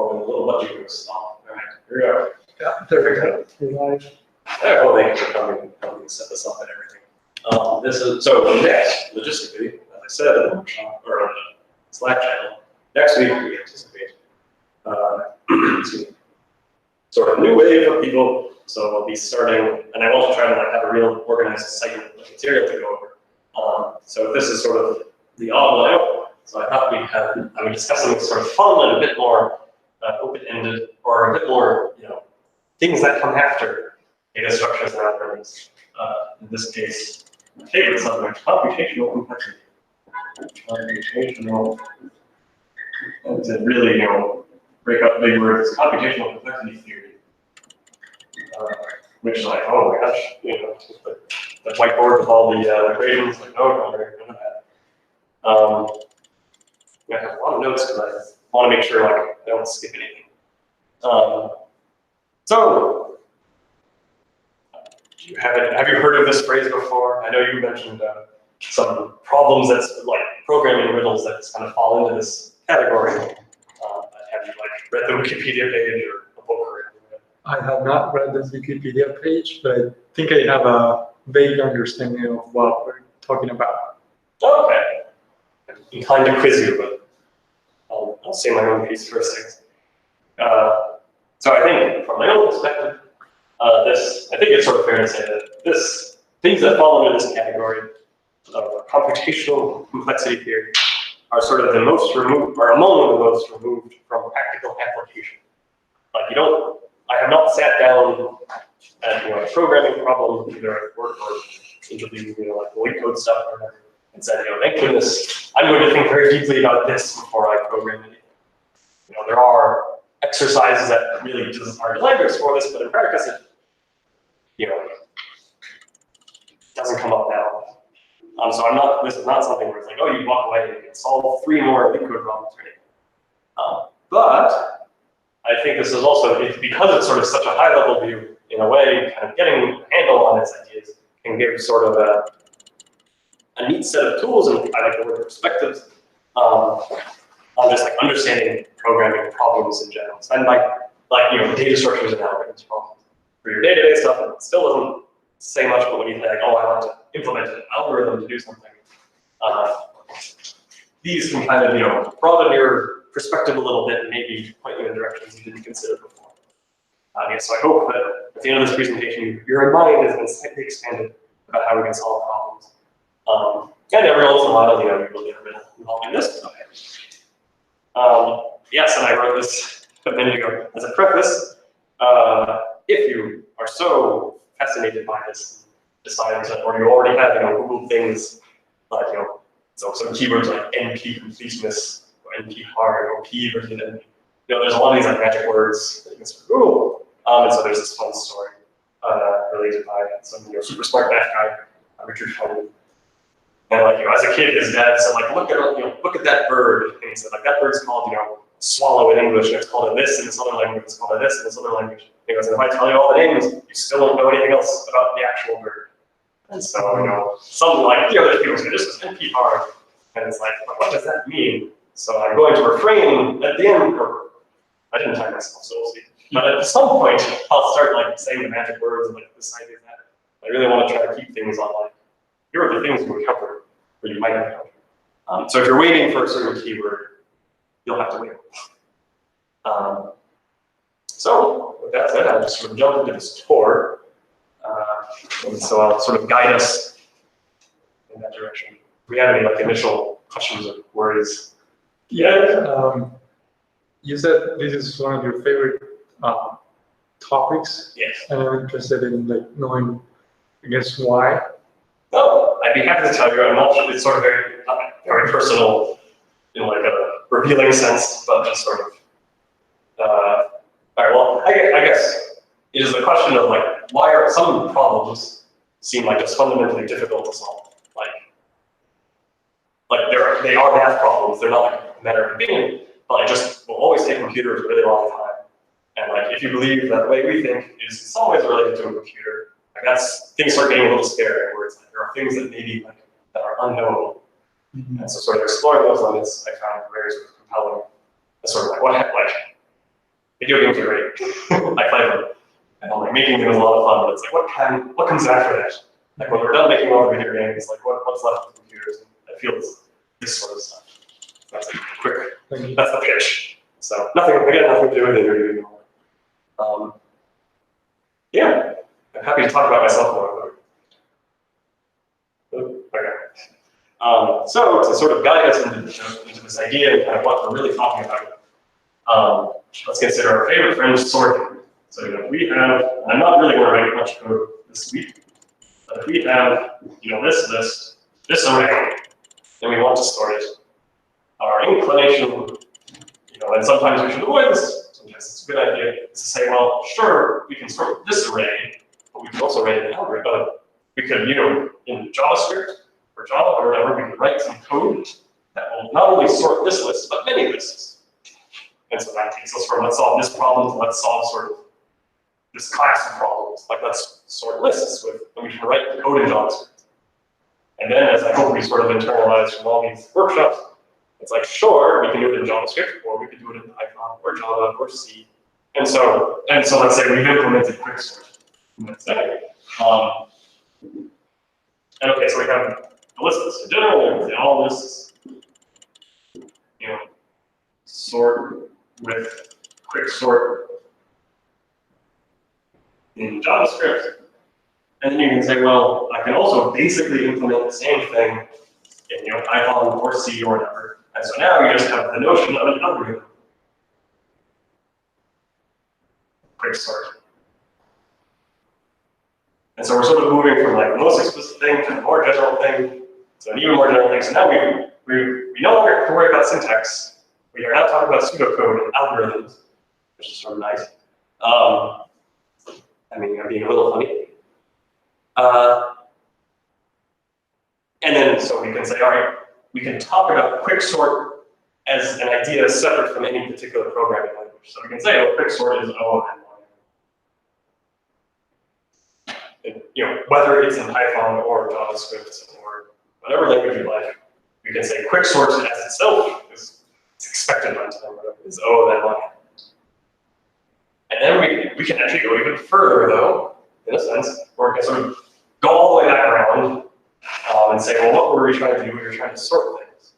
Oh, a little budget goes stop. All right, here we go. Yeah, there we go. You're live. Yeah, well, thank you for coming to set this up and everything. This is so next, logistically, as I said in the workshop or on the Slack channel, next week we anticipate excuse me, sort of new wave of people. So I'll be starting, and I want to try to like have a real organized site of material to go over. So this is sort of the odd one out. So I thought I would discuss something sort of fun and a bit more open-ended, or a bit more, things that come after data structures and algorithms. In this case, my favorite subject, computational complexity. Computational, and to really, break up big words, computational complexity theory. Which, like, oh my gosh, the whiteboard with all the equations, like, oh, none of that. I have a lot of notes because I want to make sure, like, I don't skip anything. So, have you heard of this phrase before? I know you mentioned some problems that's like programming riddles that kind of fall into this category. Have you like read the Wikipedia page or a book or anything? I have not read the Wikipedia page, but I think I have a vague understanding of what we're talking about. Okay. I'm inclined to quiz you, but I'll say my own piece first. So I think, from my own perspective, I think it's sort of fair to say that things that fall into this category of computational complexity theory are sort of the most removed, or among the most removed from practical application. Like I have not sat down at a programming problem, either at work or interview, like LeetCode code stuff or whatever, and said, thank goodness, I'm going to think very deeply about this before I program anything. There are exercises that really are language for this, but in practice, it doesn't come up now. So this is not something where it's like, oh, you walk away and you can solve 3 more LeetCode problems, right? But I think this is also, because it's sort of such a high-level view, in a way, kind of getting a handle on its ideas can give sort of a neat set of tools, and I like the word perspectives, on just like understanding programming problems in general. And data structures and algorithms problems. For your day-to-day stuff, it still doesn't say much, but when you think, oh, I want to implement an algorithm to do something, these can kind of, broaden your perspective a little bit and maybe point you in directions you didn't consider before. So I hope that at the end of this presentation, your mind has been slightly expanded about how we can solve problems. And every once in a while, you will get a bit involved in this. Yes, and I wrote this a minute ago as a preface. If you are so fascinated by this, decide that, or you already have, Google things like, so some keywords like NP completeness or NP hard or P versus NP. There's a lot of these like magic words that you can sort of Google. And so there's this fun story related by some super smart math guy, Richard Feynman. And as a kid, his dad said, look at that bird. And he said, that bird's called, swallow in English, and it's called a this in this other language, it's called a this in this other language. And he goes, and if I tell you all the names, you still don't know anything else about the actual bird. And so, something like the other people say, this is NP hard. And it's like, what does that mean? So I'm going to refrain at the end, or I didn't time myself, so we'll see. But at some point, I'll start saying the magic words and this idea that. I really want to try to keep things on here are the things we would cover, or you might have covered. So if you're waiting for a certain keyword, you'll have to wait. So with that said, I'll just sort of jump into this tour. And so I'll sort of guide us in that direction. Do we have any initial questions or worries? Yeah. You said this is one of your favorite topics. Yes. And I'm interested in knowing, I guess, why. Well, I'd be happy to tell you. I'm not sure it's sort of very personal in a revealing sense, but just sort of. All right. Well, I guess it is a question of why are some problems seem just fundamentally difficult to solve? They are math problems. They're not a matter of opinion, but just will always take computers a really long time. And if you believe that the way we think is in some ways related to a computer, things start getting a little scary, where it's there are things that maybe that are unknowable. And so sort of exploring those limits, I found very sort of compelling. Sort of what video games are great. I play them. And like making them is a lot of fun, but it's like what comes after that? Like when we're done making all the video games, like what's left of computers? I feel this sort of stuff. That's a quick. That's the pitch. So nothing to do with interviewing. Yeah, I'm happy to talk about myself more. Okay. So to sort of guide us into this idea and kind of what we're really talking about, let's consider our favorite friend sorting. So we have, I'm not really going to write much code this week, but if we have this list, this array, and we want to sort it, our inclination, and sometimes we should avoid this, sometimes it's a good idea, is to say, well, sure, we can sort this array, but we can also write an algorithm. We could, in JavaScript or Java or whatever, we could write some code that will not only sort this list, but many lists. And so that takes us from let's solve this problem to let's solve sort of this class of problems. Like let's sort lists with, and we can write code in JavaScript. And then, as I hope we sort of internalize from all these workshops, it's like, sure, we can do it in JavaScript, or we can do it in Python, or Java, or C. And so let's say we've implemented quicksort. Let's say, and okay, so we have the lists in general, and all lists, sort with quicksort in JavaScript. And then you can say, well, I can also basically implement the same thing in Python or C or whatever. And so now you just have the notion of an algorithm. Quicksort. And so we're sort of moving from like the most explicit thing to the more general thing, to an even more general thing. So now we no longer have to worry about syntax. We are now talking about pseudocode and algorithms, which is sort of nice. I mean, I'm being a little funny. And then, so we can say, all right, we can talk about quicksort as an idea separate from any particular programming language. So we can say, oh, quicksort is O and whether it's in Python or JavaScript or whatever language you like, we can say quicksort as itself is expected runtime is O and Y. And then we can actually go even further, though, in a sense, where we can sort of go all the way back around and say, well, what were we trying to do? We were trying to sort things.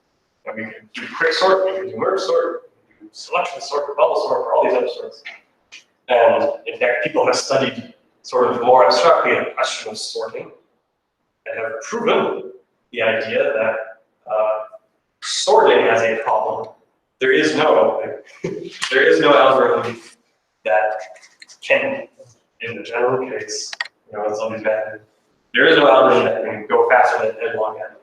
And we can do quicksort, we can do merge sort, we can do selection sort, or bubble sort, or all these other sorts. And in fact, people have studied sort of more abstractly the question of sorting and have proven the idea that sorting has a problem. There is no algorithm that can, in the general case, it's always bad. There is no algorithm that can go faster than headlong n.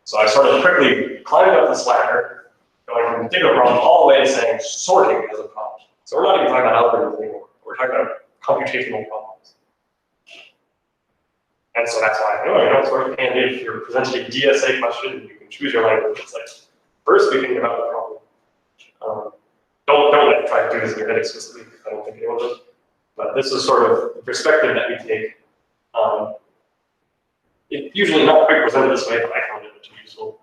So I sort of quickly climbed up this ladder, going from a particular problem all the way to saying sorting is a problem. So we're not even talking about algorithms anymore. We're talking about computational problems. And so that's why it's sort of handy if you're presented a DSA question, you can choose your language. It's like, first we think about the problem. Don't try to do this in your head explicitly. I don't think anyone does. But this is sort of the perspective that we take. It's usually not quite presented this way, but I found it to be useful.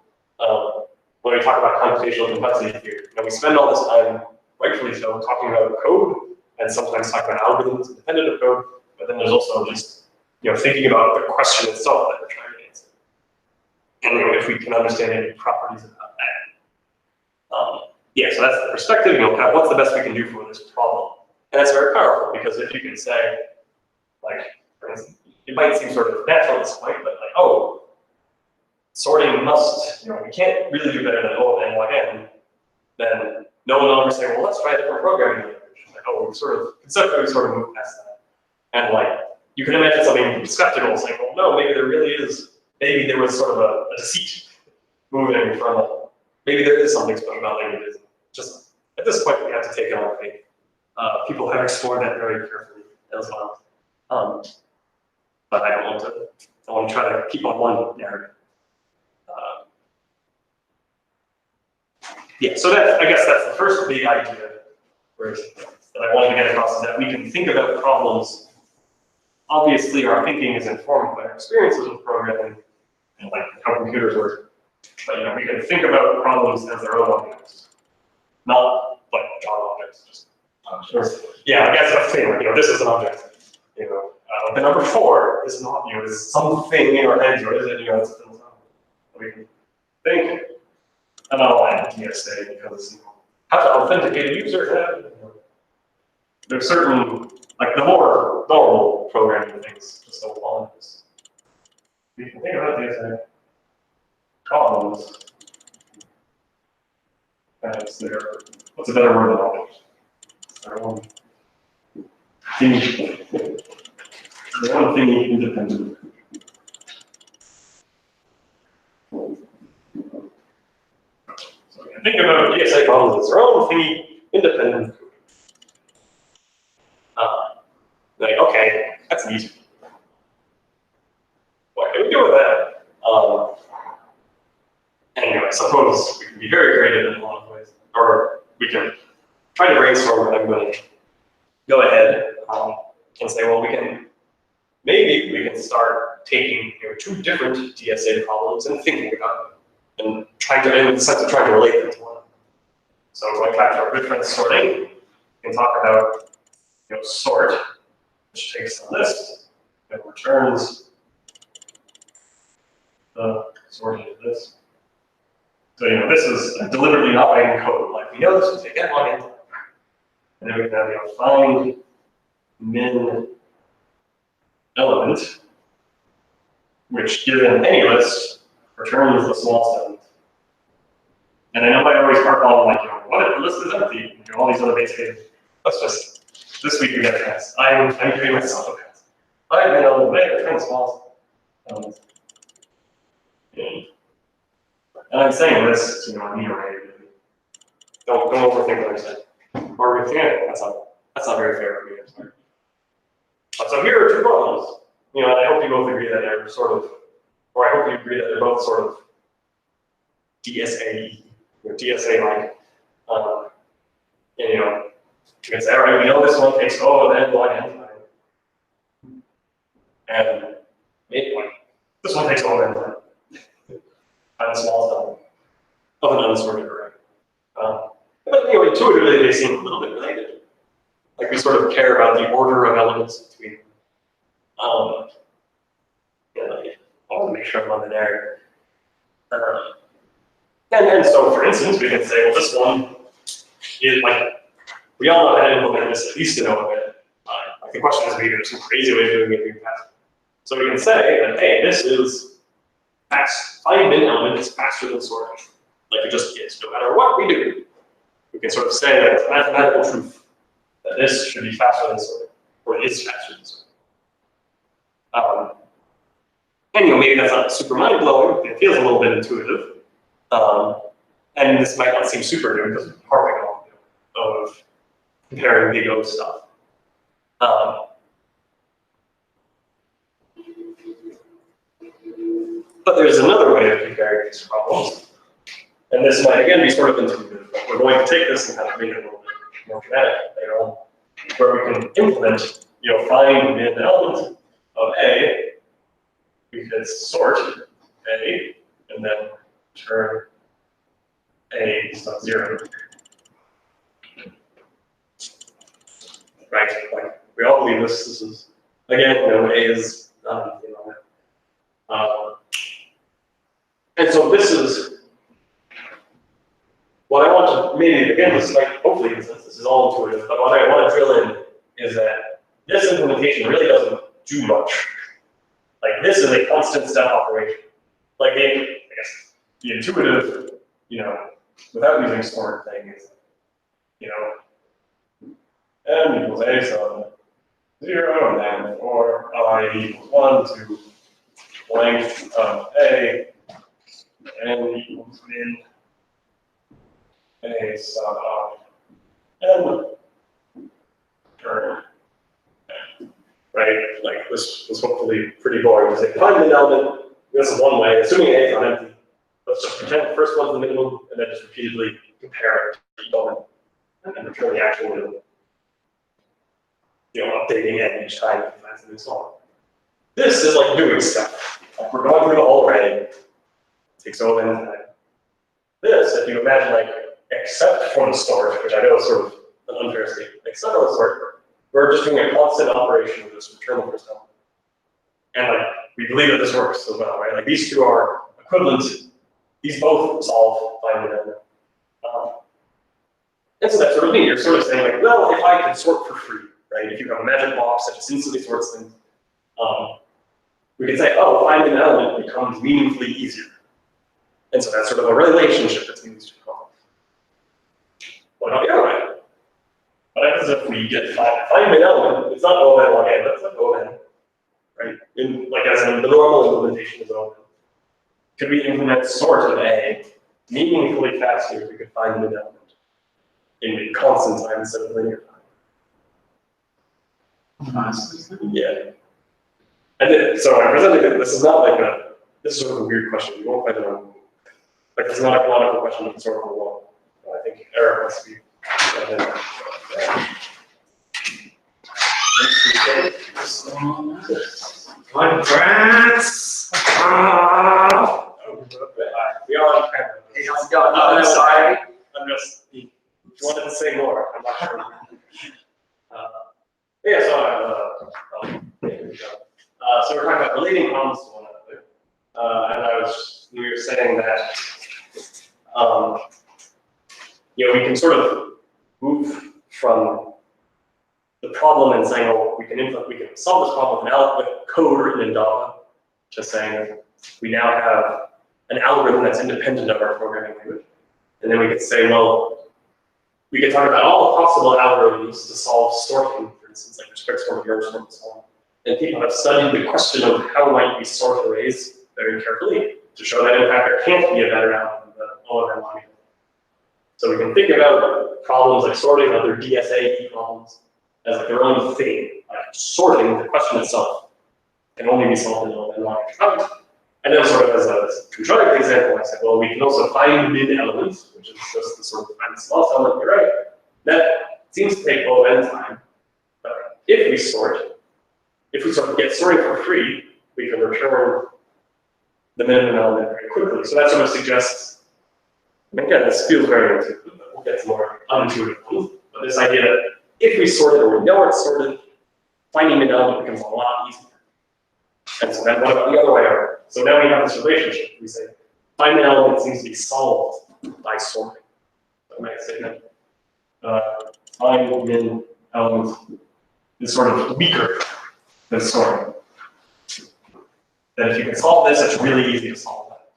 When we talk about computational complexity here, we spend all this time, rightfully so, talking about code, and sometimes talking about algorithms independent of code. But then there's also just thinking about the question itself that we're trying to answer, and if we can understand any properties about that. Yeah, so that's the perspective. Kind of what's the best we can do for this problem, and that's very powerful because if you can say, like, for instance, it might seem sort of natural at this point, but like, oh, sorting must, we can't really do better than O and N, then no one will ever say, well, let's try a different programming language. Like, oh, conceptually sort of moved past that. And like, you can imagine something skeptical saying, well, no, maybe there really is, maybe there was sort of a deceit moving from, maybe there is something special about languages. Just at this point, we have to take it on faith. People have explored that very carefully as well. But I don't want to try to keep on one narrative. Yeah, so I guess that's the first big idea that I wanted to get across, is that we can think about problems. Obviously, our thinking is informed by our experiences with programming and like how computers work. But we can think about problems as their own objects, not like Java objects, just Yeah, I guess that's the thing. This is an object. The number 4 is not, is something in our heads, or is it, it's we can think, and I'll add DSA because how to authenticate a user. There's certain, like the more normal programming things, just so on this. We can think about DSA problems as their, what's a better word than object? Their one thing. The one thing independent. So we can think about DSA problems as their own thingy independent. Okay, that's easy. What can we do with that? Anyway, I suppose we can be very creative in a lot of ways, or we can try to brainstorm. I'm going to go ahead and say, well, maybe we can start taking 2 different DSA problems and thinking about them, and in the sense of trying to relate them to one another. So going back to our good friend sorting, we can talk about sort, which takes a list and returns the sorting of this. So this is deliberately not writing code. Like we know this will take n log n, and then we can have find min element, which given any list returns the smallest element. And I know I always harp on what if the list is empty? All these other basic. Let's just this week we get a pass. I'm giving myself a pass. Find min element, return the smallest element. And I'm saying this, in the array. Don't overthink what I said. Or we think that's not very fair for me. So here are 2 problems. And I hope you both agree that they're or I hope you agree that they're both sort of DSA, DSA-like. And you can say, all right, we know this one takes O of n log n time. And this one takes O of n time. Find the smallest element of an unsorted array. But intuitively they seem a little bit related. Like we sort of care about the order of elements between. I want to make sure I'm on the narrative. And so, for instance, we can say, well, this one is we all know how to implement this at least to know of it. The question is maybe there's some crazy way of doing it even faster. So we can say that, hey, this is fast. Find min element is faster than sorting. Like it just is, no matter what we do. We can sort of say that it's a mathematical truth that this should be faster than sorting, or is faster than sorting. And maybe that's not super mind-blowing, it feels a little bit intuitive. And this might not seem super new because we're harping on of comparing big O stuff. But there's another way of comparing these problems. And this might again be sort of intuitive, but we're going to take this and kind of make it a little bit more dramatic later on, where we can implement, find min element of A. We could sort A and then return A sub 0. Right? Like we all believe this. This is again, A is and so this is what I want to maybe again. This is hopefully this is all intuitive. But what I want to drill in is that this implementation really doesn't do much. Like this is a constant step operation. Like I guess the intuitive, without using sort thing is, n equals a sub 0, and then or I equals 1 to length of a, n equals min a sub n turn. Right? Like this was hopefully pretty boring. Just like find min element. This is one way, assuming A is not empty. Let's just pretend the first one's the minimum, and then just repeatedly compare it to each element, and then return the actual minimum. Updating n each time it finds a new song. This is like doing stuff. Like we're going through the whole array. It takes O of n time. This, if you imagine except for the sort, which I know is sort of an unfair statement, centralized sort, we're just doing a constant operation of this return the first element. And like, we believe that this works as well, right? Like these two are equivalent. These both solve find the element. And so that's sort of neat. You're sort of saying like, well, if I can sort for free, right? If you have a magic box that just instantly sorts things, we can say, oh, finding an element becomes meaningfully easier. And so that's sort of a relationship between these two problems. What about the other way? What happens if we get find an element? It's not O of n log n, but it's like O of n, right? Like as in the normal implementation is O of n. Could we implement sort of A meaningfully faster if we could find an element in constant time instead of linear time? Yeah. And then, so I'm presenting that this is not like this is sort of a weird question. You won't find it on, like it's not a canonical question, but it's sort of a one. I think Eric must be. Congrats! We are on camera. Hey, how's it going? I'm sorry. I'm just, if you wanted to say more, I'm not sure. Yeah, so we're talking about relating problems to one another. And we were saying that, we can sort of move from the problem and saying, oh, we can solve this problem with code written in Java, just saying we now have an algorithm that's independent of our programming language. And then we could say, well, we could talk about all possible algorithms to solve sorting, for instance, like restrict sort, merge sort, and so on. And people have studied the question of how might we sort arrays very carefully to show that in fact there can't be a better algorithm than O of n log n. So we can think about problems like sorting, other DSA problems, as like their own thing. Like sorting, the question itself, can only be solved in O of n log n. And then sort of as a contradictory example, I said, well, we can also find min elements, which is just the sort of find the smallest element, you're right. That seems to take O of n time. But if we sort of get sorting for free, we can return the minimum element very quickly. So that sort of suggests, and again, this feels very intuitive, but we'll get to more unintuitive ones. But this idea that if we sort it or we know it's sorted, finding an element becomes a lot easier. And so then what about the other way around? So now we have this relationship. We say, find an element seems to be solved by sorting. So I might say that find min element is sort of weaker than sorting. That if you can solve this, it's really easy to solve that.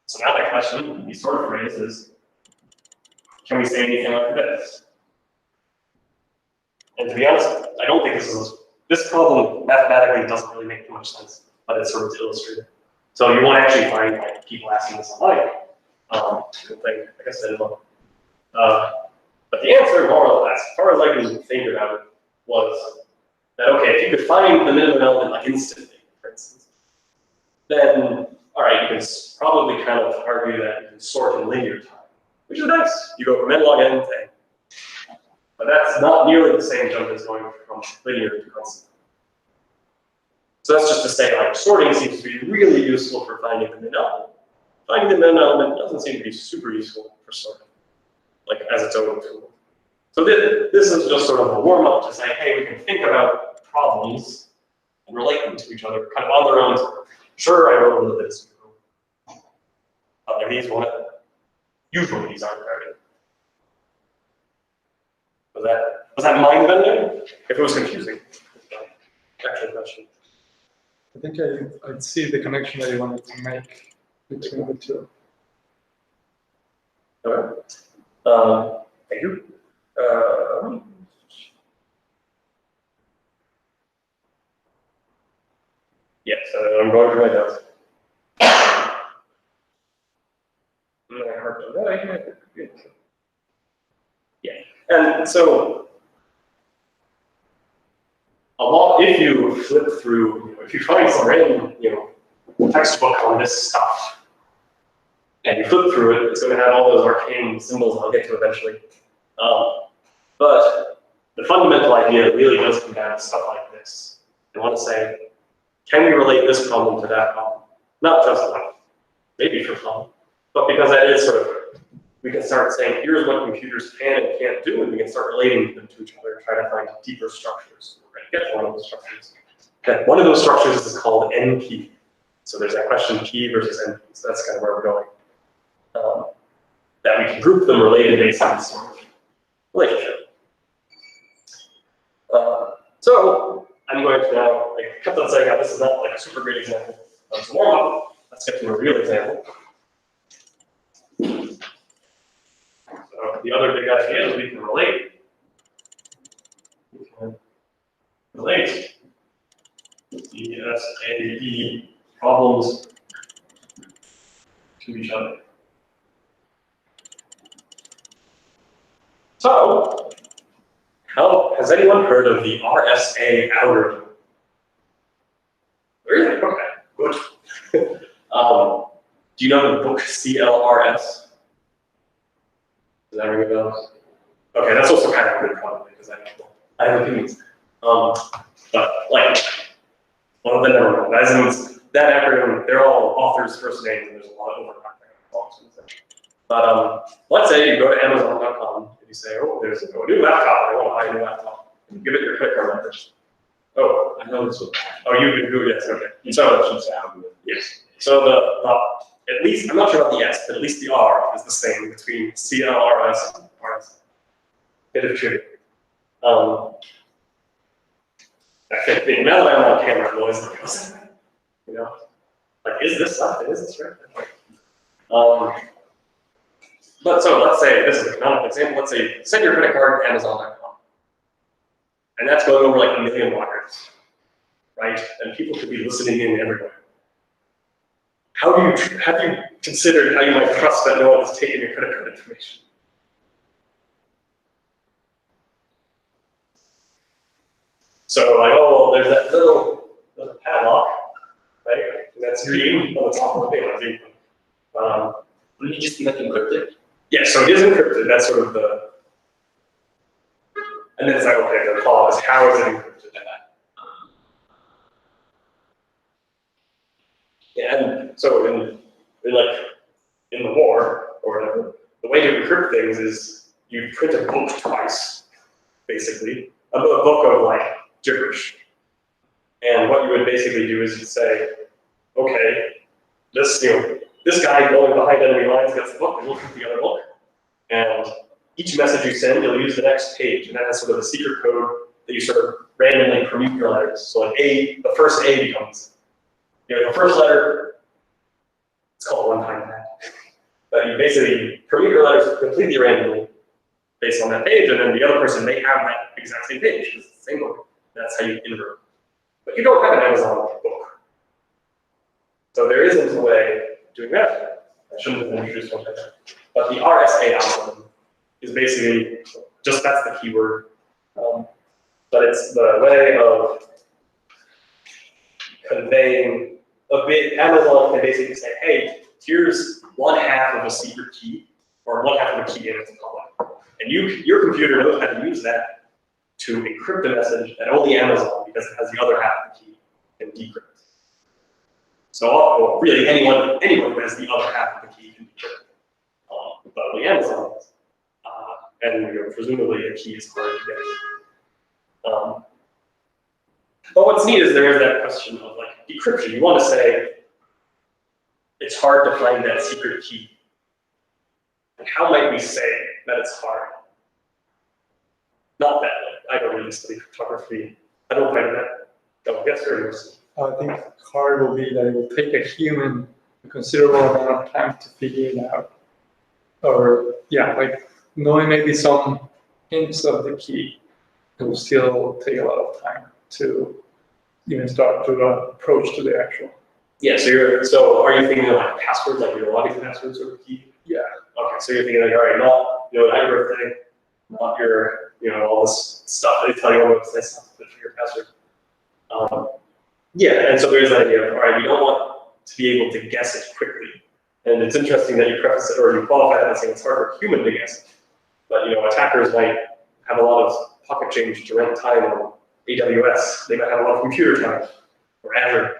So now the question, these sort of phrases, can we say anything like this? And to be honest, I don't think this problem mathematically doesn't really make too much sense, but it's sort of to illustrate it. So you won't actually find like people asking this online. Like I said, but the answer, more or less, as far as I can think about it, was that okay, if you could find the minimum element like instantly, for instance, then all right, you can probably kind of argue that you can sort in linear time, which is nice. You go from n log n to n. But that's not nearly the same jump as going from linear to constant. So that's just to say, like, sorting seems to be really useful for finding the min element. Finding the min element doesn't seem to be super useful for sorting, like as its own tool. So this is just sort of a warm-up to say, hey, we can think about problems and relate them to each other, kind of on their own. Sure, I wrote a little bit of pseudo. Like these one, usually these aren't very. Was that mind bending? If it was confusing, actual question. I think I'd see the connection that you wanted to make between the two. Okay. Thank you. Yes, I'm going to write down. Yeah, and so if you flip through, if you find some random, textbook on this stuff, and you flip through it, it's going to have all those arcane symbols I'll get to eventually. But the fundamental idea really does come down to stuff like this. I want to say, can we relate this problem to that problem? Not just like, maybe for fun, but because that is sort of we can start saying, here's what computers can and can't do, and we can start relating them to each other and try to find deeper structures. We're going to get to one of those structures. Okay, one of those structures is called NP. So there's that question, P versus NP. So that's kind of where we're going. That we can group them related based on this relationship. So I'm going to now, I kept on saying how this is not like a super great example. So warm up. Let's get to a real example. So the other big idea is we can relate. We can relate DSA problems to each other. So, has anyone heard of the RSA algorithm? Really? Okay, good. Do you know the book CLRS? Does that ring a bell? Okay, that's also kind of good probably because I have opinions. But like, one of the never mind. As in, that acronym, they're all authors' first names, and there's a lot of overlap there. But let's say you go to Amazon.com and you say, oh, there's a new laptop, I want to buy a new laptop. And you give it your credit card number. Oh, I know this one. Oh, you've been Googled, yes, okay. Yes. So at least, I'm not sure about the S, but at least the R is the same between CLRS and RS. Bit of trivia. Okay, now that I'm on camera, I'm always like, what's that? You know, like, is this something? Is this right? But so let's say, this is a canonical example, let's say, send your credit card to Amazon.com. And that's going over like 1 million wires, right? And people could be listening in everywhere. Have you considered how you might trust that no one has taken your credit card information? So like, oh, well, there's that little padlock, right? And that's green on the top of the payment. Wouldn't it just be like encrypted? Yeah, so it is encrypted. That's sort of the, and then it's like, okay, the clause, how is it encrypted? Yeah, and so in the war or whatever, the way to encrypt things is you print a book twice, basically, a book of like gibberish. And what you would basically do is you'd say, okay, this guy going behind enemy lines gets the book, and we'll keep the other book. And each message you send, you'll use the next page, and that has sort of a secret code that you sort of randomly permute your letters. So like the first A becomes, the first letter, it's called a one-time pad. But you basically permute your letters completely randomly based on that page, and then the other person may have that exact same page, it's the same book. That's how you invert. But you don't have an Amazon book. So there isn't a way of doing that. I shouldn't have introduced one like that. But the RSA algorithm is basically just that's the keyword. But it's the way of conveying a bit. Amazon can basically say, hey, here's 1/2 of a secret key, or 1/2 of a key in its public. And your computer knows how to use that to encrypt a message that only Amazon, because it has the other half of the key, can decrypt. So well, really anyone who has the other half of the key can decrypt. But only Amazon does. And presumably the key is hard to get. But what's neat is there is that question of like decryption. You want to say it's hard to find that secret key. And how might we say that it's hard? Not that I don't really study cryptography. I don't find that. I guess yours. I think hard will be that it will take a human a considerable amount of time to figure it out. Or yeah, like knowing maybe some hints of the key, it will still take a lot of time to even start to approach to the actual. Yeah, so are you thinking of like passwords, like your login password sort of key? Yeah. Okay, so you're thinking like, all right, not not your birthday, not your all this stuff they tell you all this nice stuff to put for your password. Yeah, and so there's that idea of, all right, we don't want to be able to guess it quickly. And it's interesting that you preface it or you qualify that by saying it's hard for a human to guess. But attackers might have a lot of pocket change to rent time on AWS. They might have a lot of computer time or Azure.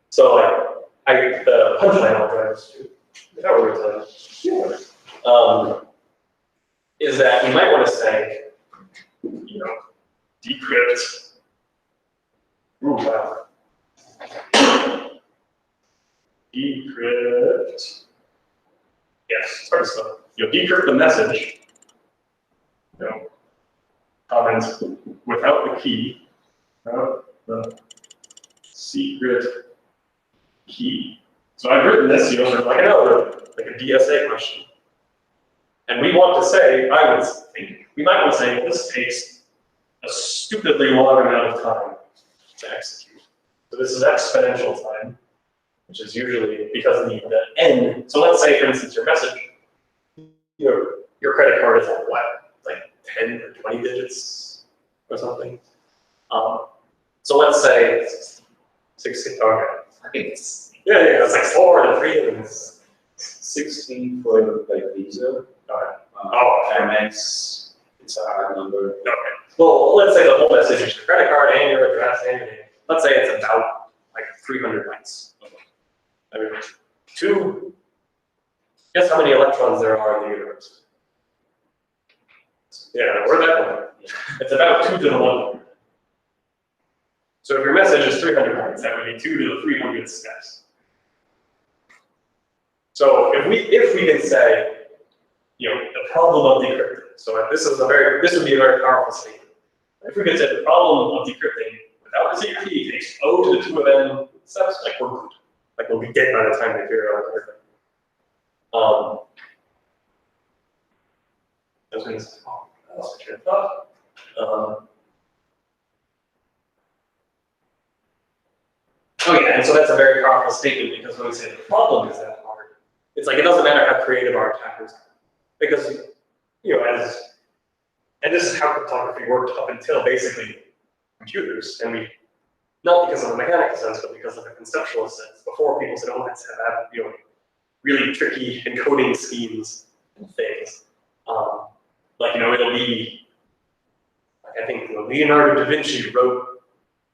So the punchline I'll drive us to is that you might want to say, decrypt. Ooh, wow. Decrypt. Yes, it's hard to spell. Decrypt the message. Comment without the key, without the secret key. So I've written this, sort of like like a DSA question. And we want to say, I would think, we might want to say, this takes a stupidly long amount of time to execute. So this is exponential time, which is usually because the n. So let's say, for instance, your message, your credit card is at what, like 10 or 20 digits or something. So let's say 16. Okay, I think it's it's like 4 and 3 and it's 16 for like Visa. Amex, it's a hard number. Okay. Well, let's say the whole message is your credit card and your address and your name. Let's say it's about like 300 bytes. I mean, guess how many electrons there are in the universe? Yeah, where'd that go? It's about 2 to the 1. So if your message is 300 bytes, that would be 2 to the 300th steps. So if we can say, the problem of decrypting. So this would be a very powerful statement. If we could say the problem of decrypting without the secret key takes O to the 2 of n steps, like we're good. Like we'll be dead by the time they figure out everything. I was going to say, I lost my train of thought. And so that's a very powerful statement because when we say the problem is that hard, it's like it doesn't matter how creative our attackers are. Because, and this is how cryptography worked up until basically computers, and not because of the mechanical sense, but because of the conceptual sense. Before people said, oh, let's have, really tricky encoding schemes and things. It'll be, I think Leonardo da Vinci wrote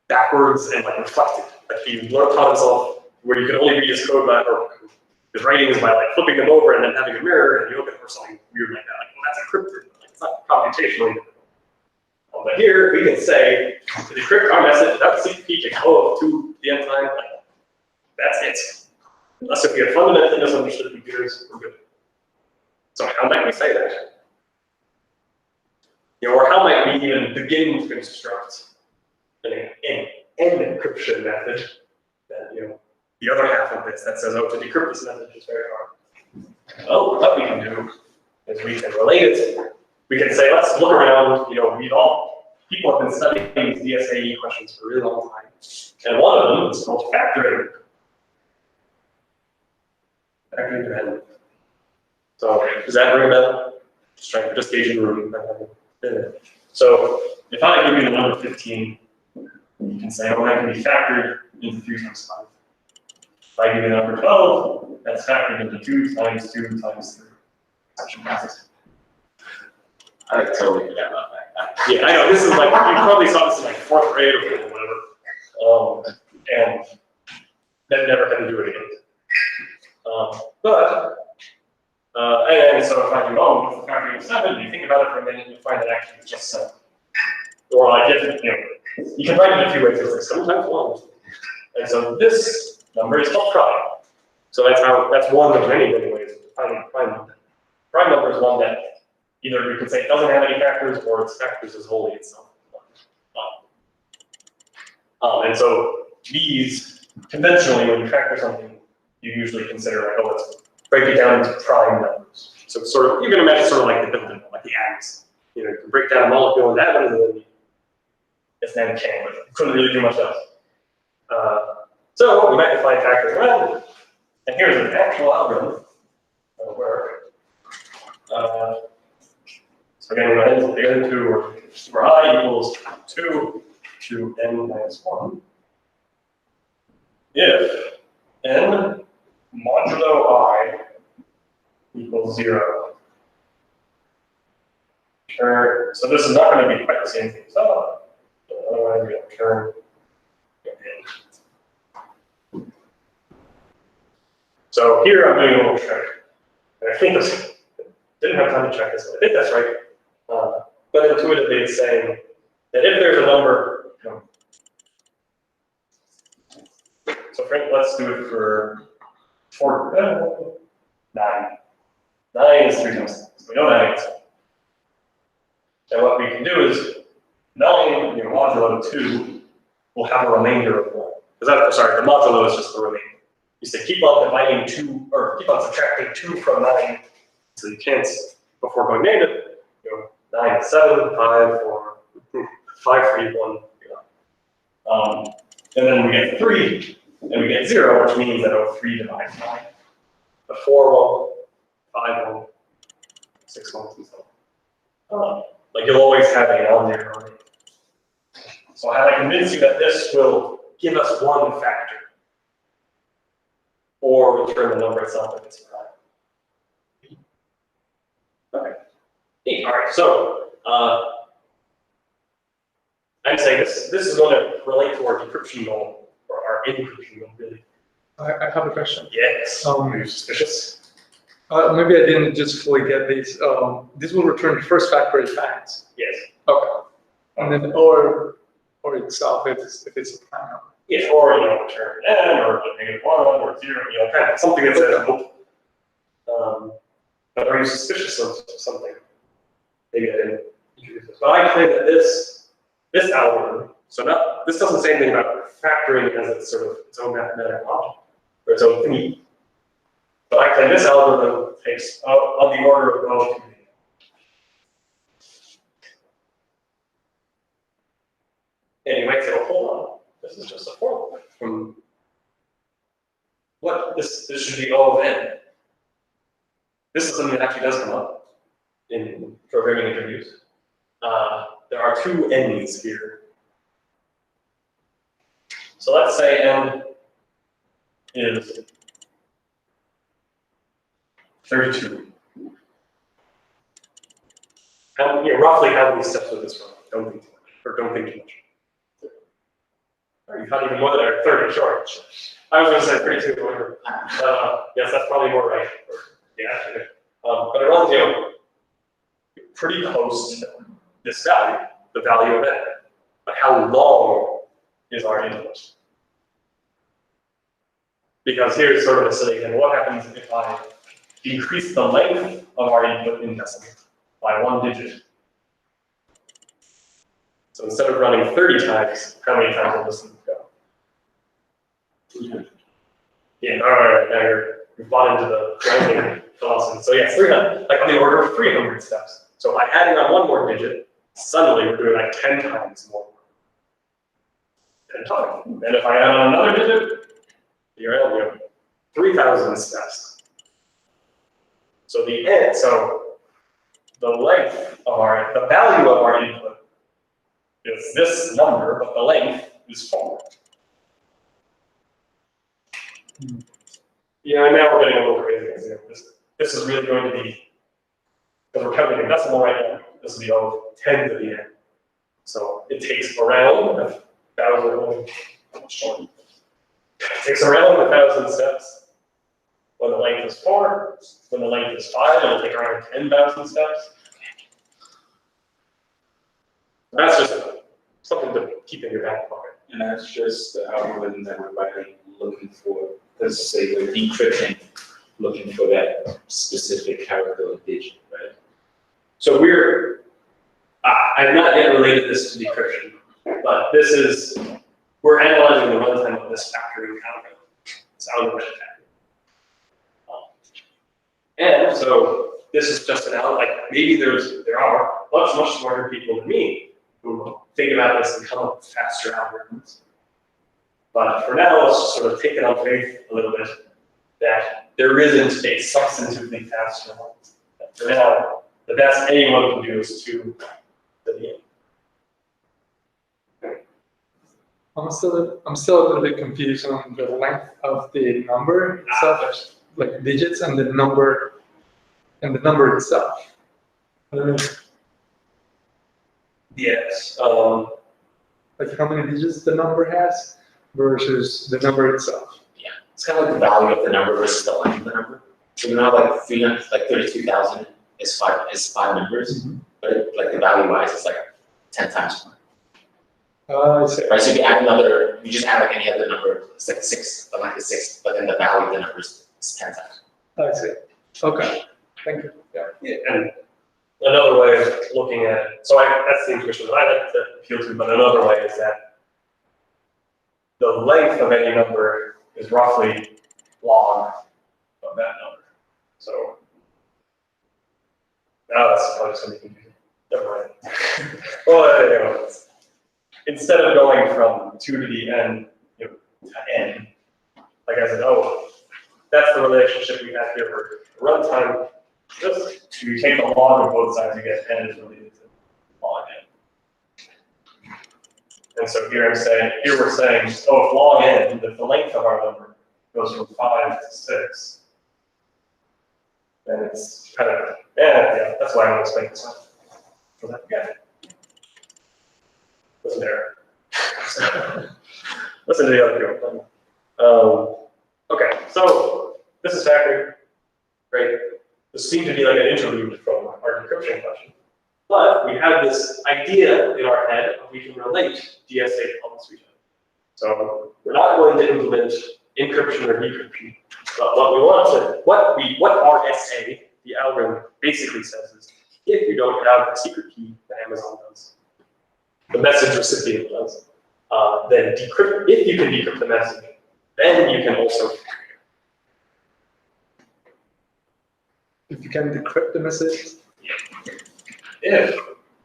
backwards and reflected. He taught himself where you could only read his code or his writings by flipping them over and then having a mirror, and you look at it for something weird like that. Well, that's encrypted. It's not computationally difficult. But here we can say to decrypt our message without the secret key takes O to the end time. That's it. Unless if we have fundamentally misunderstood computers, we're good. So how might we say that? Or how might we even begin to construct an encryption method that the other half of this that says, oh, to decrypt this message is very hard. Well, what we can do is we can relate it. We can say, let's look around, people have been studying these DSA questions for a really long time. And one of them is called factoring. Factoring dependent. So, does that ring a bell? Just gauging the room. So, if I give you the number 15, you can say, oh, that can be factored into 3 times 5. If I give you the number 12, that's factored into 2 times 2 times 3. I totally forgot about that. Yeah, I know, this is you probably saw this in 4th grade or whatever. And then never had to do it again. And so if I do, with the factoring of 7, you think about it for a minute, you find that actually it's just 7. Or you can write it a few ways. It's 7 times 1. And so this number is called prime. So that's one of many ways of defining prime number. Prime number is one that either you could say it doesn't have any factors or its factors is wholly itself. And so these, conventionally, when you factor something, you usually consider let's break it down into prime numbers. So you can imagine like the building, like the atoms. You can break down a molecule into atoms, and then it's then can, but you couldn't really do much else. So we might define factors around, and here's an actual algorithm that'll work. So again, we're going to bigger than 2, where I equals 2 to n minus 1. If n modulo I equals 0. Sure. So this is not going to be quite the same thing. So otherwise, we'll turn n. So here I'm doing a little trick. And I think this, didn't have time to check this, but I think that's right. But intuitively it's saying that if there's a number, so Frank, let's do it for 9. 9 is 3 times 10. So we know 9 is 10. And what we can do is 9, modulo 2 will have a remainder of 1. Sorry, the modulo is just the remainder. You say keep on dividing 2, or keep on subtracting 2 from 9, so you can't, before going negative, 9 is 7, 5, 4, 5, 3, 1, and then we get 3, and we get 0, which means that 3 divides 9. The 4 will, 5 will, 6 will, and so on. Like you'll always have a non-zero. So have I convinced you that this will give us one factor, or return the number itself if it's prime? Okay. Neat. All right. So I'm saying this is going to relate to our decryption goal, or our encryption goal, really. I have a question. Yes. Are you suspicious? Maybe I didn't just fully get this. This will return the first factor times. Yes. Okay. And then or itself if it's a prime number. Yes, or return n, or -1, or 0, kind of something that says hope. But are you suspicious of something? Maybe I didn't introduce this. But I claim that this algorithm, this doesn't say anything about factoring as its sort of its own mathematical object, or its own thing. But I claim this algorithm takes on the order of O to the. And you might say, well, hold on, this is just a formula from what? This should be O of n. This is something that actually does come up in programming interviews. There are 2 n's here. So let's say n is 32. Roughly how many steps would this run? Don't think too much, or don't think too much. Or you thought even more than 30, sure. I was going to say 32, whatever. Yes, that's probably more right. Yeah, but it runs, pretty close to this value, the value of n. But how long is our input? Because here's sort of a silly thing. What happens if I increase the length of our input in decimal by 1 digit? So instead of running 30 times, how many times will this go? 300. Yeah, all right, now you've bought into the rounding philosophy. So yes, 300, like on the order of 300 steps. So by adding on 1 more digit, suddenly we're doing like 10 times more. 10 times. And if I add on another digit, you're at 3,000 steps. So the length of the value of our input is this number, but the length is 4. And now we're getting a little crazy. This is really going to be, because we're counting in decimal right now, this will be all 10 to the n. So it takes around 1,000. It takes around 1,000 steps. When the length is 4, when the length is 5, it'll take around 10,000 steps. That's just something to keep in your back pocket. And that's just the algorithm that we're writing, looking for, let's say we're decrypting, looking for that specific character or digit, right? So I've not yet related this to decryption, but we're analyzing the runtime of this factoring algorithm. It's algorithm factoring. And so this is just maybe there are much smarter people than me who think about this and come up with faster algorithms. But for now, let's just sort of take it on faith a little bit that there isn't a substantively faster one. For now, the best anyone can do is 2 to the n. I'm still a little bit confused on the length of the number itself, like digits, and the number itself. I don't know. Yes. Like how many digits the number has versus the number itself. Yeah. it's kind of like the value of the number versus the length of the number. So you know, like 32,000 is five numbers, but like the value wise, it's like 10 times more. I see. Right, so if you add another, you just add like any other number, it's like 6, the length is 6, but then the value of the number is 10 times. I see. Okay. Thank you. Yeah. Yeah, and another way of looking at it, so that's the intuition that I like to appeal to, but another way is that the length of any number is roughly log of that number. So now that's probably just going to be confusing. Never mind. Well, you know, instead of going from 2 to the n, you know, to n, like I said, oh, that's the relationship we have here for runtime. Just you take the log of both sides, you get n is related to log n. And so here we're saying, oh, if log n, if the length of our number goes from 5 to 6, then it's kind of, yeah, that's why I'm going to explain this one. Yeah. Listen there. Listen to the other people. Okay, so this is factoring, right? This seemed to be like an interlude from our decryption question. But we have this idea in our head of we can relate DSA problems to each other. So we're not going to implement encryption or decryption. But what we want to, what RSA, the algorithm, basically says is if you don't have a secret key that Amazon does, the message recipient does, then decrypt, if you can decrypt the message, then you can also If you can decrypt the message. if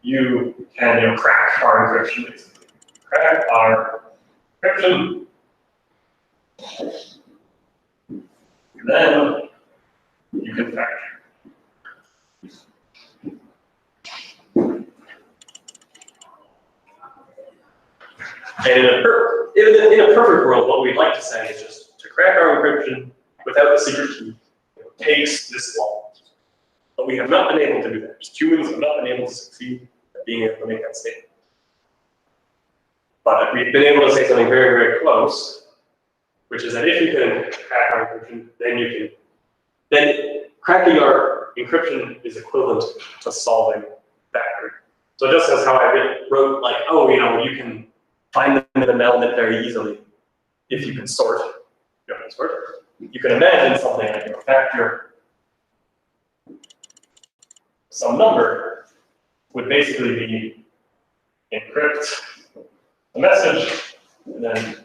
you can crack our encryption, basically. Crack our encryption, then you can factor. And in a perfect world, what we'd like to say is just to crack our encryption without the secret key takes this long. But we have not been able to do that. Just humans have not been able to succeed at being able to make that statement. But we've been able to say something very, very close, which is that if you can crack our encryption, then cracking our encryption is equivalent to solving factoring. So just as how I wrote, like, oh, you can find them in an element very easily if you can sort. You know, sort. You can imagine something like factor some number would basically be encrypt the message, and then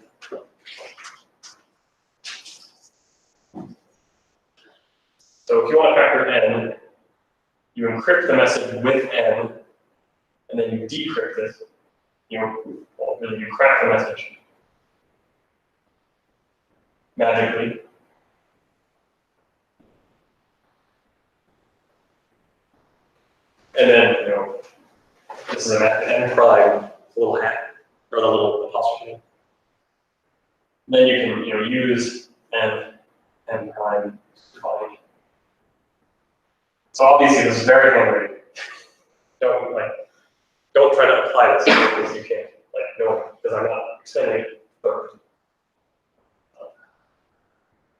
so if you want to factor n, you encrypt the message with n, and then you decrypt it. You crack the message magically. And then, this is an n prime little hat, or the little apostrophe. And then you can, use n prime prime. So obviously this is very handwritten. Don't try to apply this because you can't. No, because I'm not extending it further.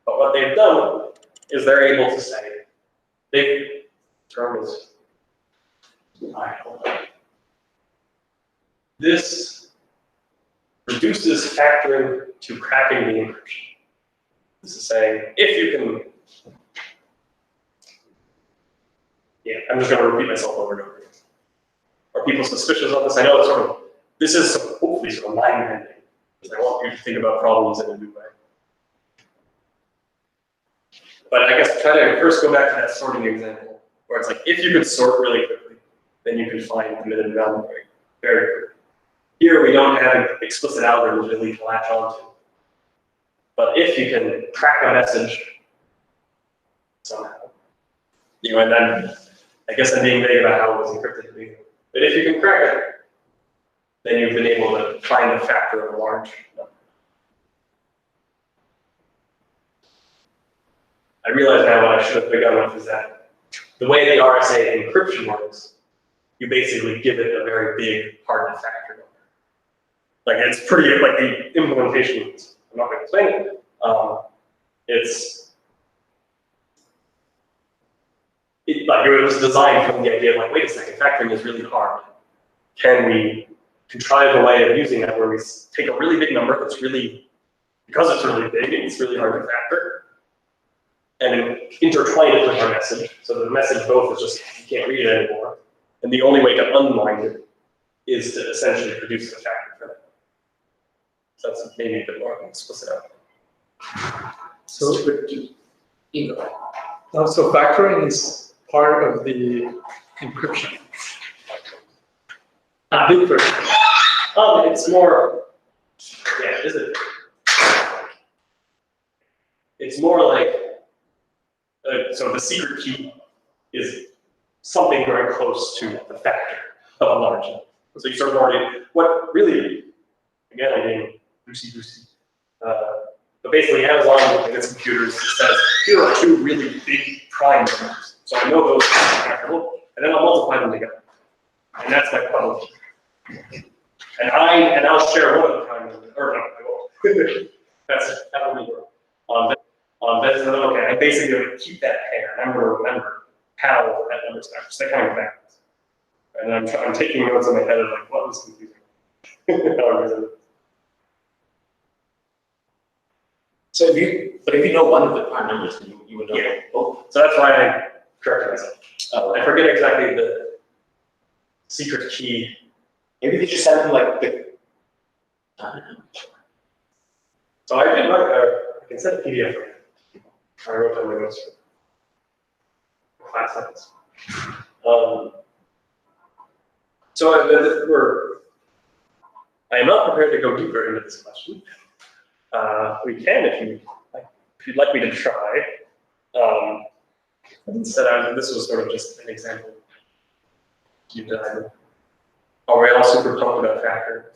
But what they've done is they're able to say, term is, this reduces factoring to cracking the encryption. This is saying, if you can, I'm just going to repeat myself over and over again. Are people suspicious of this? I know it's this is hopefully sort of mind-bending, because I want you to think about problems in a new way. But I guess try to first go back to that sorting example, where it's like, if you could sort really quickly, then you can find the minimum value very quickly. Here we don't have an explicit algorithm really to latch onto. But if you can crack a message somehow, and then I guess I'm being vague about how it was encrypted to begin with. But if you can crack it, then you've been able to find the factor of a large number. I realize now what I should have begun with is that the way the RSA encryption works, you basically give it a very big hard to factor number. It's pretty, the implementation, I'm not going to explain it, like it was designed from the idea of like, wait a second, factoring is really hard. Can we contrive a way of using that where we take a really big number that's really, because it's really big, it's really hard to factor, and then intertwine it with our message, so that the message both is just, you can't read it anymore, and the only way to unwind it is to essentially produce a factor for that. So that's maybe a bit more explicit out. So, Ego. so factoring is part of the encryption. Big version. It's more, yeah, is it? It's more like, so the secret key is something very close to the factor of a large number. So you sort of already, what really, again, I mean, loosey-goosey, but basically Amazon and its computers says, here are two really big prime numbers. So I know those are factorable, and then I'll multiply them together. And that's my problem. And I'll share one of the prime numbers, or no, I won't. That will be work. That's okay. I basically going to keep that pair, and I'm going to remember how that number is factored. So that kind of backwards. And I'm taking notes in my head of like, what was confusing? So if you know one of the prime numbers, then you would know both. So that's why I corrected myself. Oh, I forget exactly the secret key. maybe they just have like the. I don't know. So I did write, I can send a PDF for you. I wrote down my notes for 5 seconds. So I am not prepared to go deeper into this question. We can if you'd like me to try. Instead, this was sort of just an example. Are we all super pumped about factor?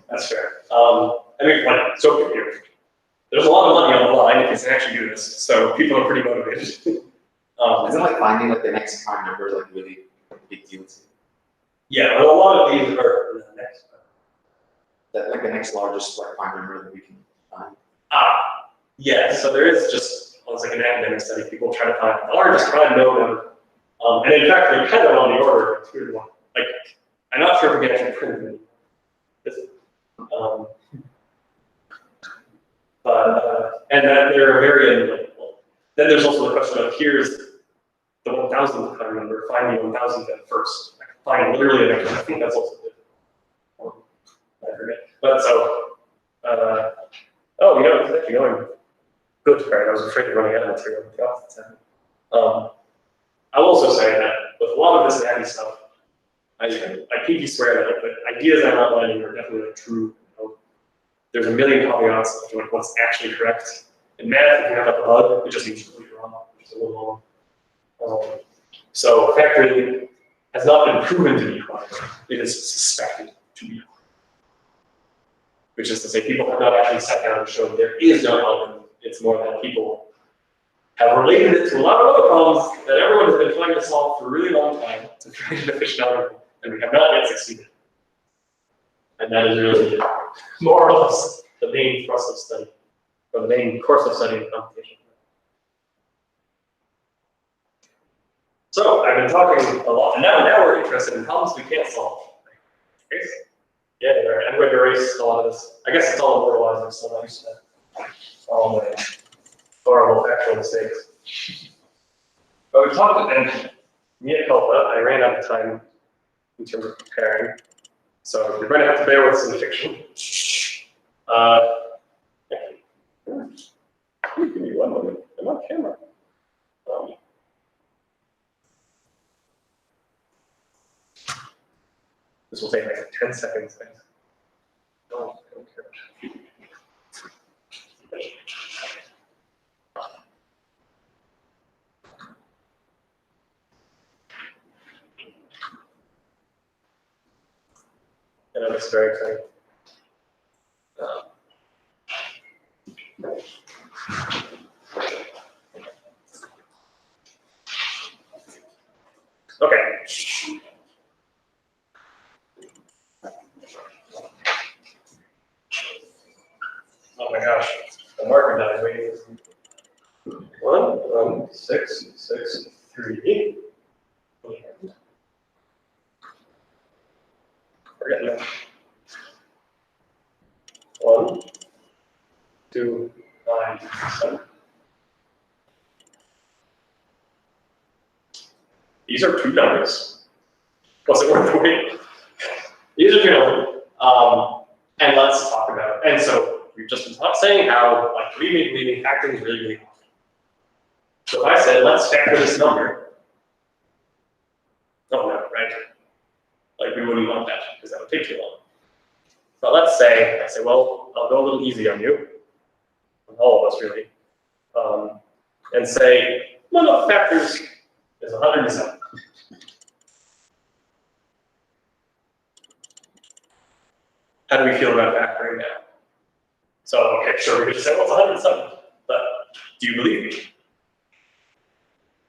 That's fair. I mean, so here, there's a lot of money on the line if you can actually do this, so people are pretty motivated. Isn't like finding like the next prime number like really a big deal too? Yeah, but a lot of these are the next. That like the next largest like prime number that we can find. Yeah, so there is just, it's like an academic study, people try to find the largest prime node ever. And in fact, they're kind of on the order of 2 to 1. Like, I'm not sure if we can actually print them. And that they're very unreliable. Then there's also the question of here's the 1,000th prime number, find the 1,000th at first. I can find literally an extra, I think that's also good. I forget. But so, oh, you know, it's actually going good, right? I was afraid of running out of material with the opposite side. I'll also say that with a lot of this heavy stuff, I pinky swear that like, the ideas I'm outlining are definitely like, true. You know? There's a million caveats to like, what's actually correct. In math, if you have a bug, it just means you're completely wrong. It's a little long. So factoring has not been proven to be correct. It is suspected to be correct. Which is to say, people have not actually sat down and shown there is no algorithm. It's more that people have related it to a lot of other problems that everyone has been trying to solve for a really long time to try an efficient algorithm, and we have not yet succeeded. And that is really more or less the main thrust of study, or the main course of study in computation. So I've been talking a lot, and now we're interested in problems we can't solve. Okay? Yeah, right. I'm going to erase a lot of this. I guess it's all immortalizing, so I'm not used to that. All my horrible factual mistakes. But we talked, and mea culpa, I ran out of time in terms of preparing. So you're going to have to bear with some fiction. Give me 1 moment. I'm on camera. This will take like 10 seconds. Oh, I don't care. And I'm just very excited. Okay. 1.663. Forget that. 1, 2, 9, 7. These are two numbers. Was it worth the wait? These are two numbers. And let's talk about it. And so we've just been saying how, like, believe me, factoring is really, really hard. So if I said, let's factor this number, oh no, right? Like, we wouldn't want that because that would take too long. But let's say, I say, well, I'll go a little easy on you, on all of us really, and say, one of the factors is 107. How do we feel about factoring now? So, okay, sure, we could just say, well, it's 107, but do you believe me?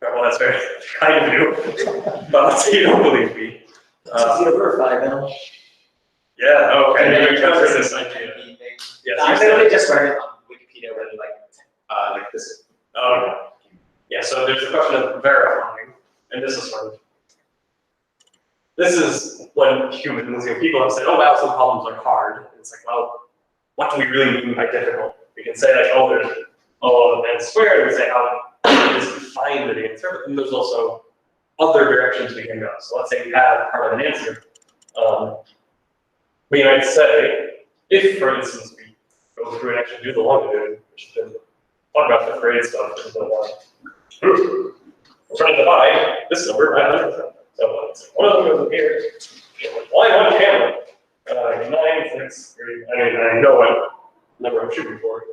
Well, that's very kind of you, but let's say you don't believe me. It's easy to verify, Bill. Yeah, okay, And then you're you going cover this this idea. thing. Yes, I you said- literally just read it on Wikipedia really like this. Yeah, so there's a question of verifying, and this is sort of, this is when humans, people have said, oh wow, some problems are hard. And it's like, well, what do we really mean by difficult? We can say like, oh, there's n squared, and we say how it is to find the answer, but then there's also other directions we can go. So let's say we have part of an answer. We might say, if, for instance, we go through and actually do the longitude, which has been talk about fifth grade stuff, there's no one. We're trying to divide this number by 100. So one of them goes up here. Line one camera. 9, 6, 3. I mean, I know what number I'm shooting for.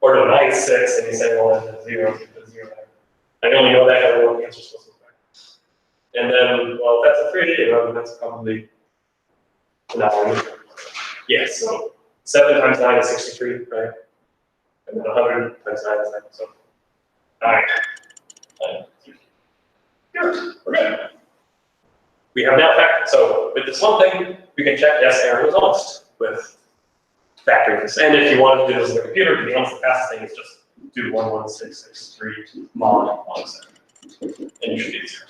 Or no, 9, 6, and you say, well, that's 0, 0. I only know that everyone the answer's supposed to be back. And then, well, if that's a 3D, then that's probably 9. Yes, so 7 times 9 is 63, right? And then 100 times 9 is 9, so 9. Here, we're good. We have now factored. So with this one thing, we can check, yes, Aaron was honest with factoring this. And if you wanted to do this on the computer, to be honest, the fastest thing is just do 11663 mod 17. And you should get 0.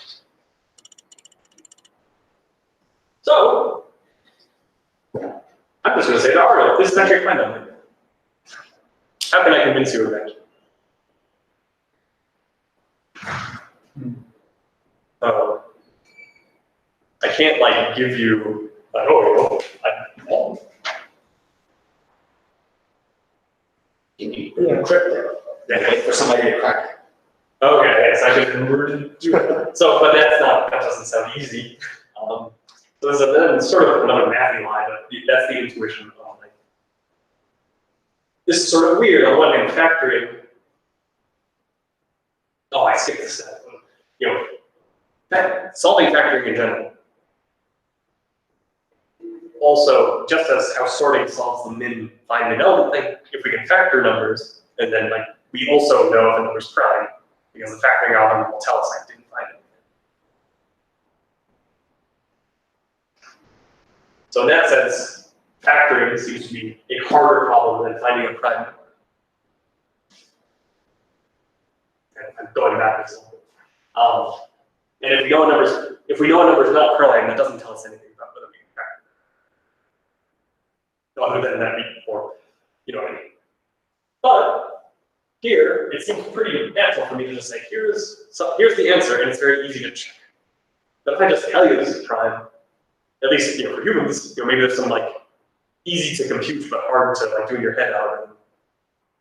So, I'm just going to say to Arlo, this is actually my number. How can I convince you of that? I can't like give you like, oh, You encrypt it. yeah. Wait for somebody to crack it. Okay, yes, I can remember to do it. So, but that doesn't sound easy. So there's sort of another mapping line, but that's the intuition of like. This is sort of weird. On the one hand, factoring. Oh, I skipped this step. You know, solving factoring in general. Also, just as how sorting solves the find min element thing, if we can factor numbers, and then like we also know if a number's prime, because the factoring algorithm will tell us I didn't find it. So in that sense, factoring seems to be a harder problem than finding a prime number. And I'm going backwards. And if we know a number is not prime, that doesn't tell us anything about whether we can factor. Other than that before, you know what I mean. But here, it seems pretty natural for me to just say, here's the answer, and it's very easy to check. But if I just tell you this is prime, at least for humans, maybe there's some like easy to compute but hard to like do in your head algorithm.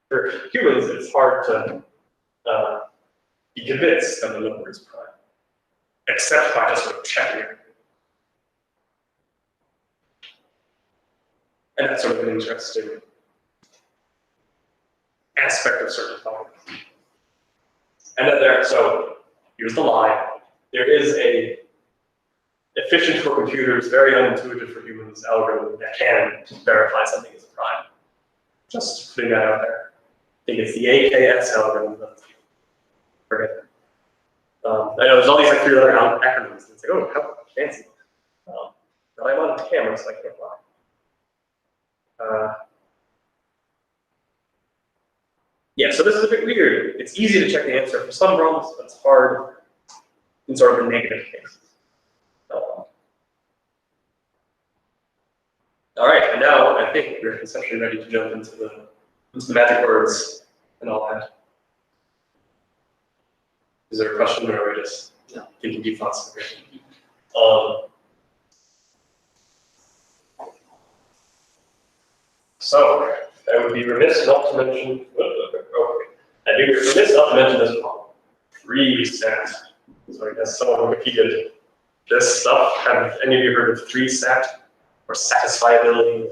For humans, it's hard to be convinced that the number is prime, except by just sort of checking it. And that's sort of an interesting aspect of certain problems. And then so here's the line. There is a efficient for computers, very unintuitive for humans algorithm that can verify something as a prime. Just putting that out there. I think it's the AKS algorithm. Forget it. I know there's all these like 3 other acronyms. It's like, oh, how fancy. But I'm on camera, so I can't lie. Yeah, so this is a bit weird. It's easy to check the answer for some problems, but it's hard in sort of the negative cases. All right, and now I think we're conceptually ready to jump into the magic words and all that. Is there a question, or are we just thinking deep thoughts? So I would be remiss not to mention. I'd be remiss not to mention this problem. Three-sat. So I guess someone repeated this stuff. Have any of you heard of three-sat or satisfiability?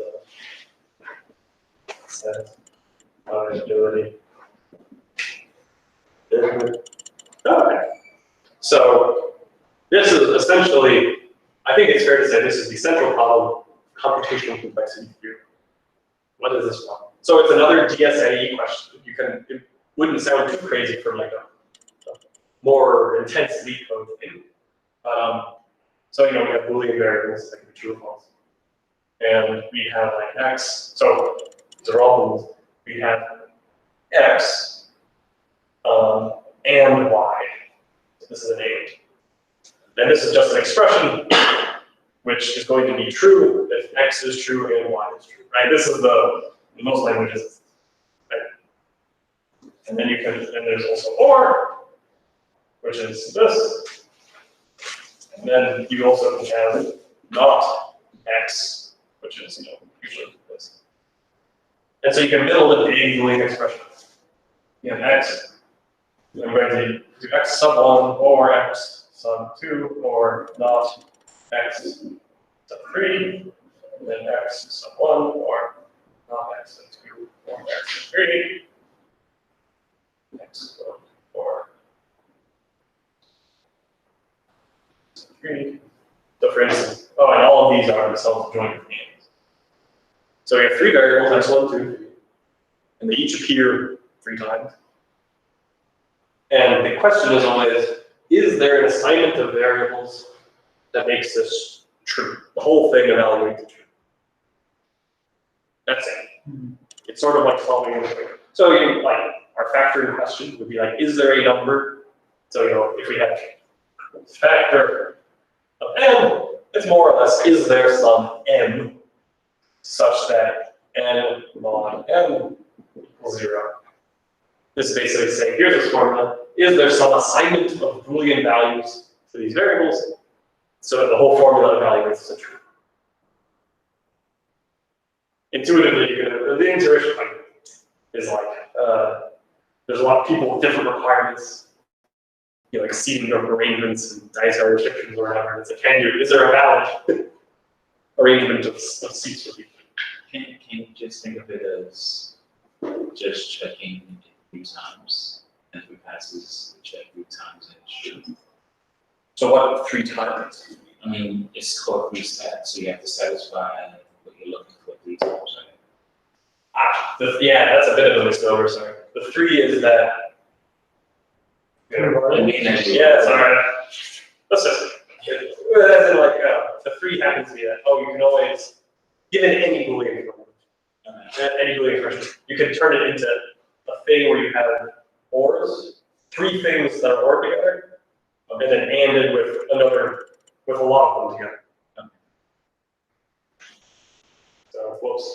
Satisfiability. Okay. So this is essentially, I think it's fair to say this is the central problem of computational complexity theory. What is this one? So it's another DSA question. It wouldn't sound too crazy for like a more intense leak code thing. So we have Boolean variables that can be true or false. And we have like X. So these are all Booleans. We have X and Y. So this is an and. And this is just an expression which is going to be true if X is true and Y is true, right? This is the most languages, right? And then and there's also OR, which is this. And then you also can have not X, which is usually this. And so you can build a big Boolean expression. You have X, I'm going to do X sub 1 or X sub 2 or not X sub 3, and then X sub 1 or not X sub 2 or X sub 3, X sub 4, sub 3. So for instance, and all of these are themselves joined with names. So we have three variables, X1, 2, 3, and they each appear 3 times. And the question is always, is there an assignment of variables that makes this true? The whole thing evaluates the truth. That's it. It's sort of like solving an equation. So our factoring question would be like, is there a number? So if we have factor of m, it's more or less, is there some m such that n mod m equals 0? This is basically saying, here's this formula. Is there some assignment of Boolean values to these variables so that the whole formula evaluates the truth? Intuitively, the intuition is like, there's a lot of people with different requirements, like seating arrangements and dietary restrictions or whatever. And it's like, is there a valid arrangement of seats for people? Can you just think of it as just checking a few times, and if it passes, we check 3 times and it's true? So what 3 times? I mean, it's called three-stat, so you have to satisfy what you're looking for 3 times, right? Yeah, that's a bit of a misnomer, sorry. The 3 is that. Yeah, sorry. Let's just. As in, the 3 happens to be that, you can always, given any Boolean expression, you can turn it into a thing where you have ORs, 3 things that are ORed together, and then ANDed with a lot of them together. So, whoops.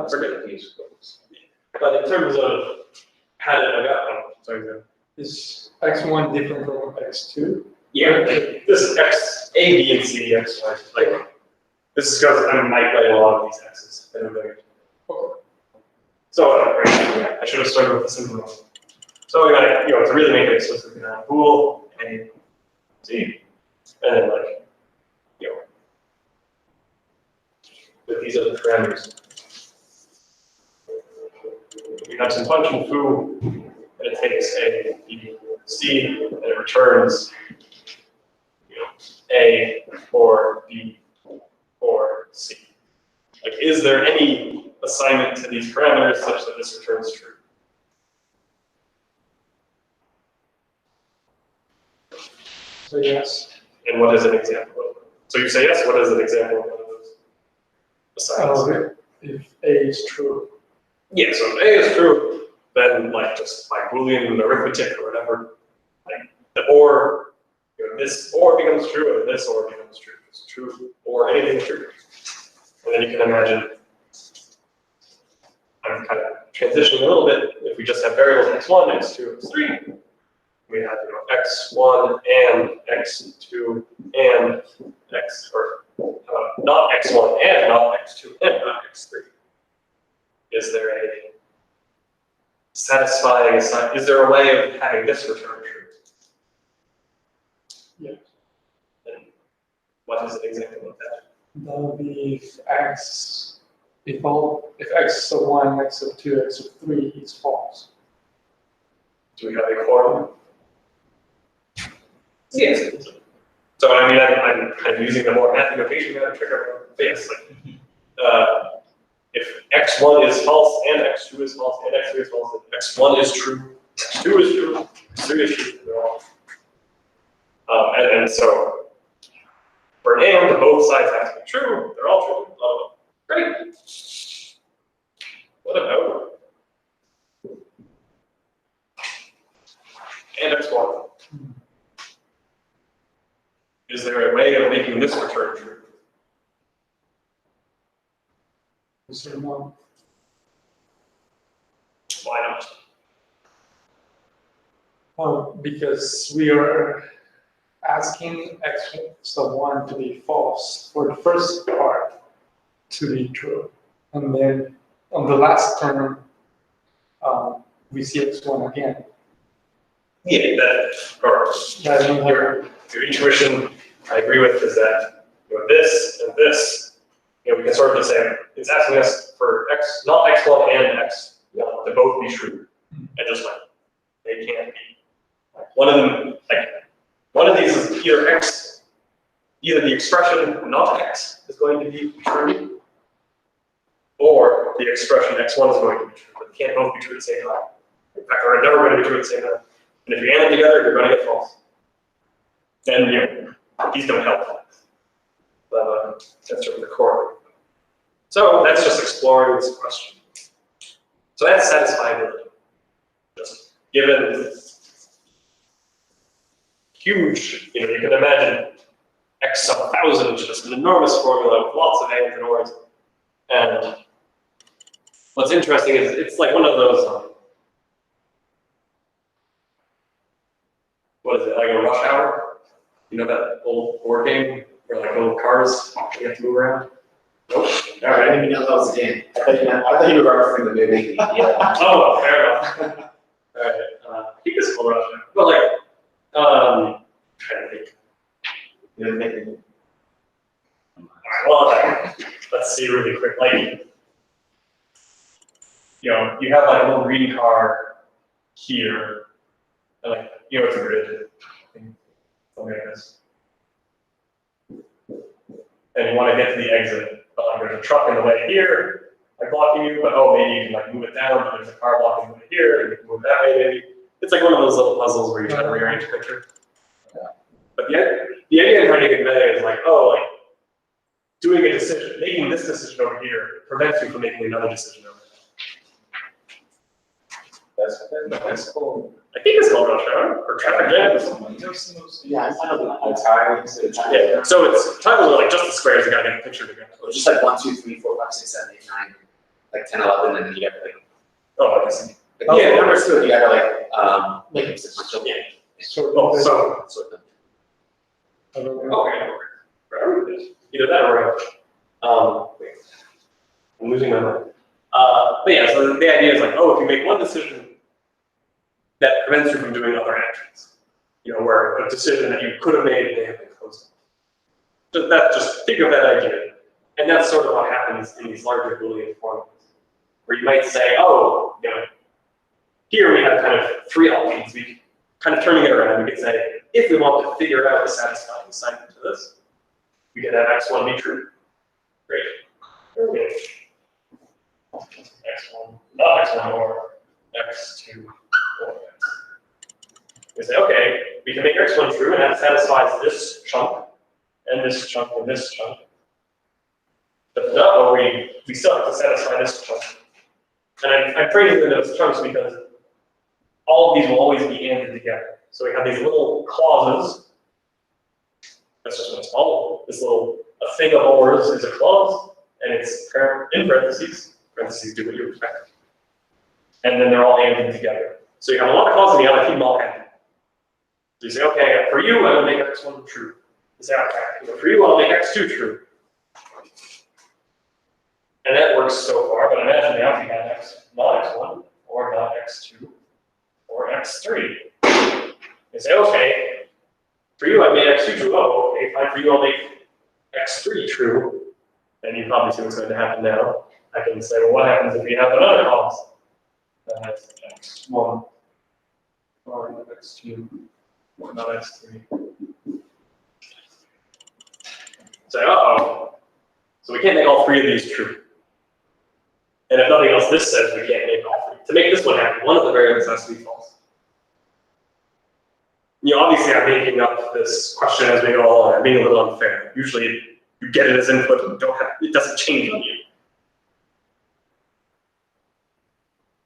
Forget these quotes. But in terms of how did I got sorry, Is X1 different from X2? yeah, this is X, A, B, and C, X, Y. This is because I'm manipulating a lot of these X's. So, right, I should have started with the simple one. So we got to really make it explicit, we can have bool, A, C, and then but these are the parameters. We have some function foo, and it takes A, B, C, and it returns A or B or C. Is there any assignment to these parameters such that this returns true? So yes. And what is an example of it? So you say yes, what is an example of one of those assignments? If A is true. Yeah, so if A is true, then like just by Boolean arithmetic or whatever, like the or, this or becomes true, and this or becomes true. It's true or anything true. And then you can imagine, I'm kind of transitioning a little bit. If we just have variables x1, x2, x3, we have x1 and x2 and x, or not x1 and not x2 and not x3. Is there a satisfying sign? Is there a way of having this return true? Yeah. And what is an example of that? That would be if x sub 1, x sub 2, x sub 3 is false. Do we have a quorum? Yes. So I mean, I'm kind of using the more math notation kind of trigger. But yes, like if x1 is false and x2 is false and x3 is false, then x1 is true, x2 is true, x3 is true. They're all. And so for an and, both sides have to be true. They're all true. Great. What about and x1? Is there a way of making this return true? So no. Why not? Oh, because we are asking x sub 1 to be false for the first part to be true. And then on the last term, we see x1 again. Yeah, that, or That means your intuition, I agree with, is that this and this, we can sort of just say it's asking us for x, not x1 and x, to both be true, and just like they can't be. Like, one of them, like one of these is either x, either the expression not x is going to be true, or the expression x1 is going to be true, but they can't both be true at the same time. In fact, they're never going to be true at the same time. And if you add them together, you're going to get false. And these don't help. But that's sort of the core. So that's just exploring this question. So that's satisfiability. Just given huge, you can imagine x sub 1,000 is just an enormous formula with lots of ands and ors. And what's interesting is it's like one of those. What is it, like a Rush Hour? You know that old board game where like little cars, you have to move around? Nope. All right. I didn't even know that was a game. I thought you were referencing the movie. Yeah. Oh, fair enough. All right. I think it's called Rush Hour. But like, I'm trying to think. You're thinking. All right, well, let's see really quick. Like, you have like a little green car here. And like, it's a grid. Something like this. And you want to get to the exit, but like there's a truck in the way here, like blocking you, but maybe you can like move it down, but there's a car blocking the way here, and you can move that way maybe. It's like one of those little puzzles where you try to rearrange the picture. Yeah. But the idea I'm trying to convey is like, doing a decision, making this decision over here prevents you from making another decision over there. That's cool. I think it's called Rush Hour or Traffic Jam. Yeah, I kind of tiring. Yeah. So it's times are like just the squares. You gotta get a picture together. Or just like 1, 2, 3, 4, 5, 6, 7, 8, 9, like 10, 11, and then you gotta like. Oh, I see. Yeah, numbers too. You gotta like make them sequential. Yeah. So Sort them. Okay. Either that or wait. I'm losing my mind. But yeah, so the idea is like, if you make one decision that prevents you from doing other actions, where a decision that you could have made may have been closed. Just think of that idea. And that's sort of what happens in these larger Boolean formulas, where you might say, here we have kind of three options. We kind of turning it around, we could say, if we want to figure out the satisfying assignment to this, we can have x1 be true. Great. X1, not x1 or x2 or x. We say, okay, we can make x1 true, and that satisfies this chunk, and this chunk, and this chunk. But no, we still have to satisfy this chunk. And I'm phrasing them as chunks because all of these will always be ANDed together. So we have these little clauses. That's just what it's called. This little, a thing of ors is a clause, and it's in parentheses. Parentheses do what you expect. And then they're all ANDed together. So you have a lot of clauses, and you have to keep them all happy. So you say, okay, for you, I will make x1 true. You say, okay, for you, I'll make x2 true. And that works so far, but imagine now if you had not x1, or not x2, or x3. You say, okay, for you, I made x2 true. Oh, okay, fine. For you, I'll make x3 true. And you probably see what's going to happen now. I can say, well, what happens if we have another clause? That's x1, or not x2, or not x3. Say, uh-oh. So we can't make all three of these true. And if nothing else, this says we can't make all three. To make this one happen, one of the variables has to be false. You know, obviously I'm making up this question as we go along. I'm being a little unfair. Usually you get it as input and it doesn't change on you.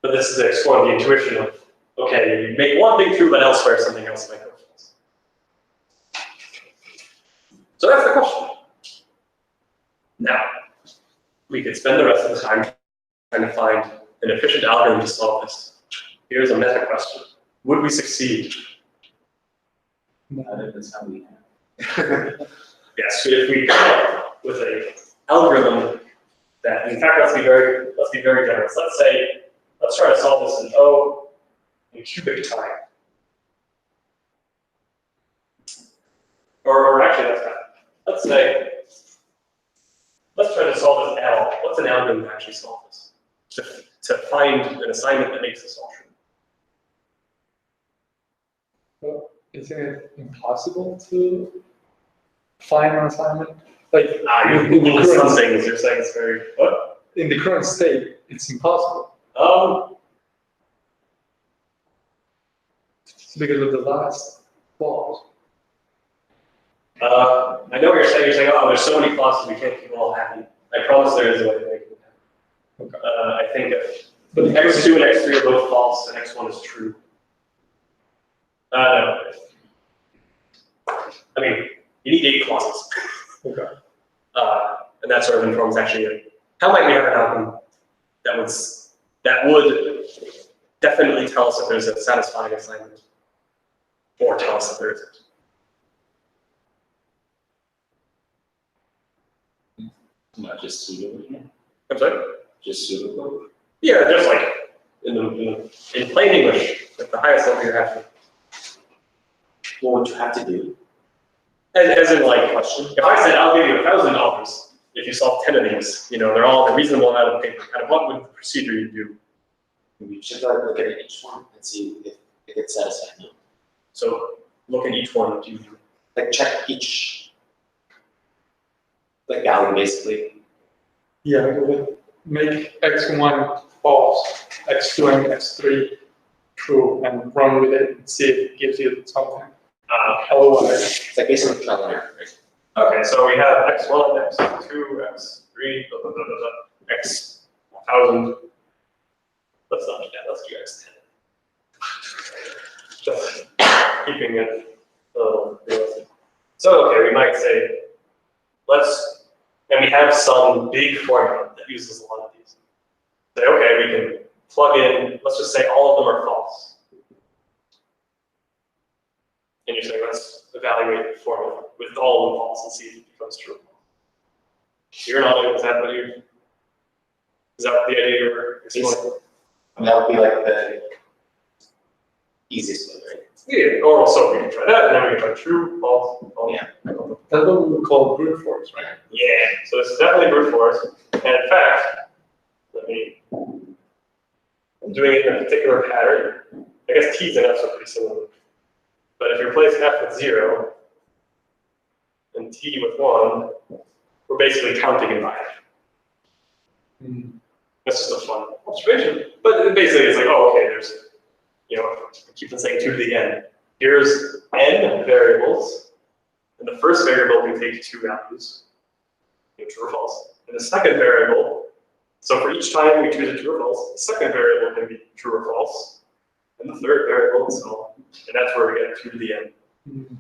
But this is to explore the intuition of, okay, you make one thing true, but elsewhere something else might go false. So that's the question. Now, we could spend the rest of the time trying to find an efficient algorithm to solve this. Here's a meta question. Would we succeed? That depends how we have. Yes, if we come up with an algorithm that, in fact, let's be very generous. Let's try to solve this in cubic time. Or actually, that's bad. Let's try to solve this L. What's an algorithm to actually solve this? To find an assignment that makes this all true. Well, isn't it impossible to find an assignment? Like You Google some things, you're saying it's very, what? In the current state, it's impossible. It's because of the last clause. I know what you're saying. You're saying, oh, there's so many clauses, we can't keep them all happy. I promise there is a way to make it happen. Okay. I think but x2 and x3 are both false, and x1 is true. No. I mean, you need 8 clauses. Okay. And that sort of informs actually, how might we have an algorithm that would definitely tell us if there's a satisfying assignment, or tell us if there isn't. Not just pseudo again. I'm sorry? Just pseudo. Yeah, just like in plain English, at the highest level you're having. What would you have to do? As in, like, question. If I said, I'll give you $1,000 if you solve 10 of these, you know, they're all a reasonable amount of paper, kind of what would the procedure you do? We should look at each one and see if it's satisfying. So look at each one. What do you do? Like check each value basically. Yeah, we would make x1 false, x2 and x3 true, and run with it and see if it gives you something. Otherwise, It's like basically trial and error, right? Okay, so we have x1, x2, x3, blah, blah, blah, blah, blah, x1000. Let's not do that, let's do x10. Just keeping it realistic. So, okay, we might say, and we have some big formula that uses a lot of these. Say, okay, we can plug in, let's just say all of them are false. And you're saying, let's evaluate the formula with all of them false and see if it becomes true. You're not, is that the idea you were exploring? That would be like the easiest way, right? Yeah, or so we can try that, and then we can try true, false, false. Yeah. that's what we would call brute force, right? Yeah, so this is definitely brute force. And in fact, I'm doing it in a particular pattern. I guess T's and F's are pretty similar. But if you replace F with 0 and T with 1, we're basically counting in binary. That's just a fun observation. But basically it's like, oh, okay, there's, keep on saying 2 to the n. Here's n variables, and the first variable can take 2 values, true or false. And the second variable, so for each time we choose a true or false, the second variable can be true or false. and the third variable, so, and that's where we get 2 to the n. Mhm.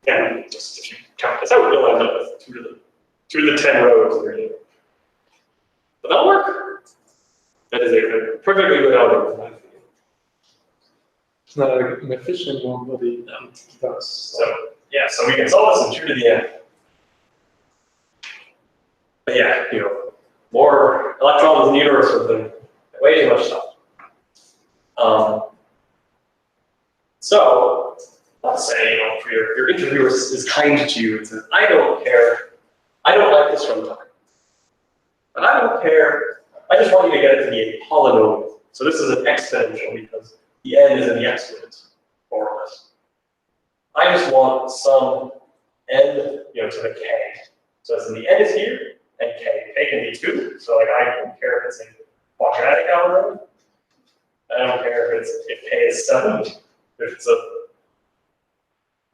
And just if you count this out, you'll end up with 2 to the 10 rows in your table. But that'll work. That is a perfectly good algorithm. It's not an efficient one, but it does. So yeah, so we can solve this in 2 to the n. But yeah, more electrons in the universe have been way too much stuff. So let's say if your interviewer is kind to you and says, I don't care, I don't like this runtime, but I don't care, I just want you to get it to be a polynomial. So this is an exponential because the n is in the exponent, more or less. I just want some n, to the k. So as in the n is here, and k can be 2. So like I don't care if it's a quadratic algorithm. I don't care if k is 7. If it's a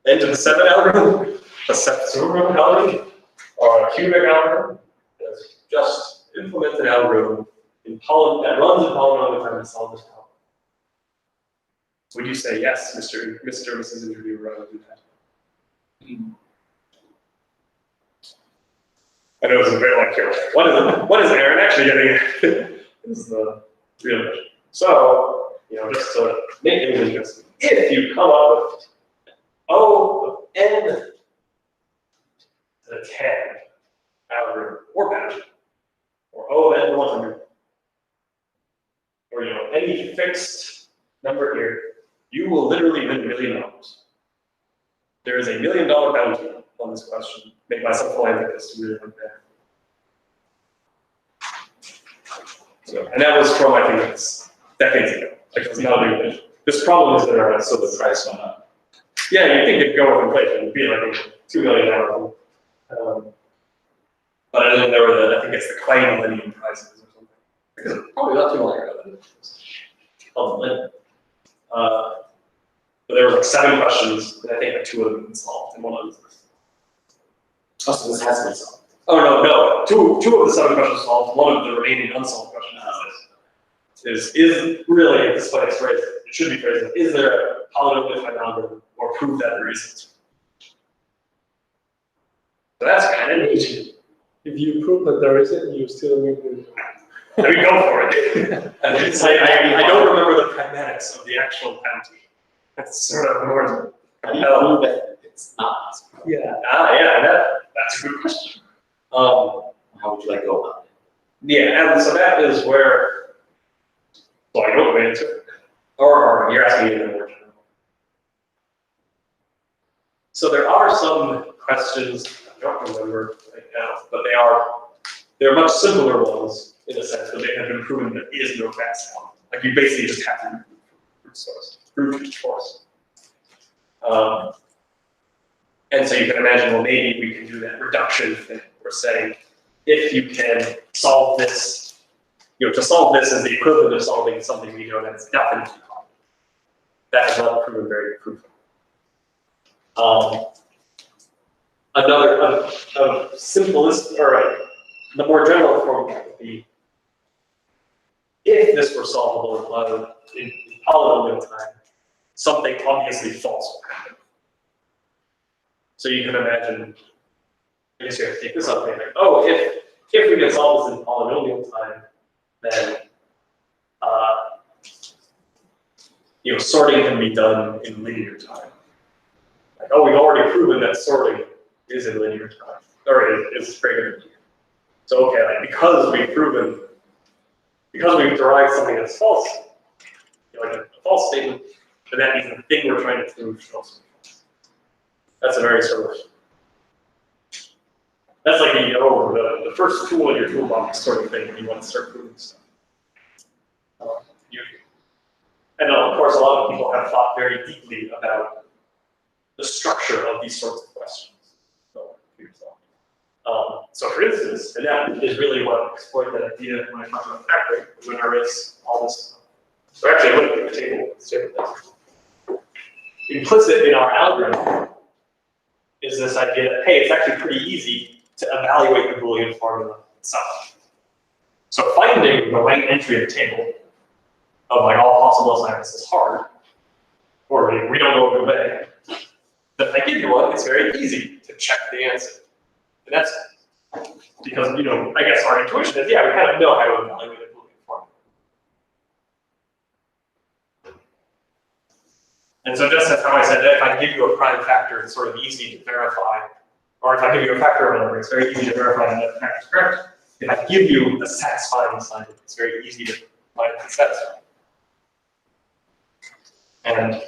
n to the 7 algorithm, a septuple algorithm, or a cubic algorithm, it's just implement an algorithm that runs in polynomial time to solve this problem. Would you say yes, Mr. or Mrs. Interviewer, I would do that? I know it's a very like here. What is Aaron actually getting? Is the real question. So, just to make things interesting, if you come up with O of n to the 10 algorithm or better, or O of n to 100, or any fixed number here, you will literally win $1 million. There is a $1 million bounty on this question, made by some philanthropist who really went there. So, and that was from, I think, decades ago. Like, it's not a new thing. This problem has been around, so the price went up. Yeah, you'd think it'd go with inflation. It'd be like $2 million. But then there were I think it's the Klein Millennium Prizes or something. Because probably not too long ago. Called the Millennium. But there were like 7 questions, and I think like 2 of them have been solved, and 1 of them. Oh, so this has been solved. Oh no, 2 of the 7 questions solved. 1 of the remaining unsolved questions is really at this point it's phrased. It should be phrased. Is there a polynomial time algorithm, or prove that there isn't? So that's kind of neat. If you prove that there isn't, you still win. I mean, go for it. I don't remember the pragmatics of the actual bounty. That's sort of more. How do you prove that it's not? Yeah. Yeah, that's a good question. How would you like to go about it? Yeah, and so that is where. Well, I don't answer it. Or you're asking me in more general. So there are some questions, I don't remember right now, but they're much simpler ones in a sense, but they have been proven there is no fast one. Like you basically just have to brute force. And so you can imagine, well, maybe we can do that reduction thing. We're saying, if you can solve this, to solve this is the equivalent of solving something we know that is definitely common. That is not proven very proven. Another simplest, or the more general form would be, if this were solvable in polynomial time, something obviously false would happen. So you can imagine, I guess you have to take this up and like, oh, if we can solve this in polynomial time, then sorting can be done in linear time. Like, oh, we've already proven that sorting is in linear time, or is greater than linear. So okay, like because we've derived something that's false, like a false statement, then that means the thing we're trying to prove should also be false. That's a very sort of, that's like the first tool in your toolbox sort of thing when you want to start proving stuff. And of course, a lot of people have thought very deeply about the structure of these sorts of questions. So for instance, and that is really what exploited that idea when I talked about factoring, when I erase all this. So actually, I looked at the table. Let's take this. Implicit in our algorithm is this idea that, hey, it's actually pretty easy to evaluate the Boolean formula itself. So finding the right entry of the table of like all possible assignments is hard, or we don't know a good way, then if I give you one, it's very easy to check the answer. And that's because, you know, I guess our intuition is, yeah, we kind of know how to evaluate a Boolean formula. And so just as how I said that if I give you a prime factor, it's sort of easy to verify. Or if I give you a factor of a number, it's very easy to verify that that factor is correct. If I give you a satisfying assignment, it's very easy to find it satisfying. And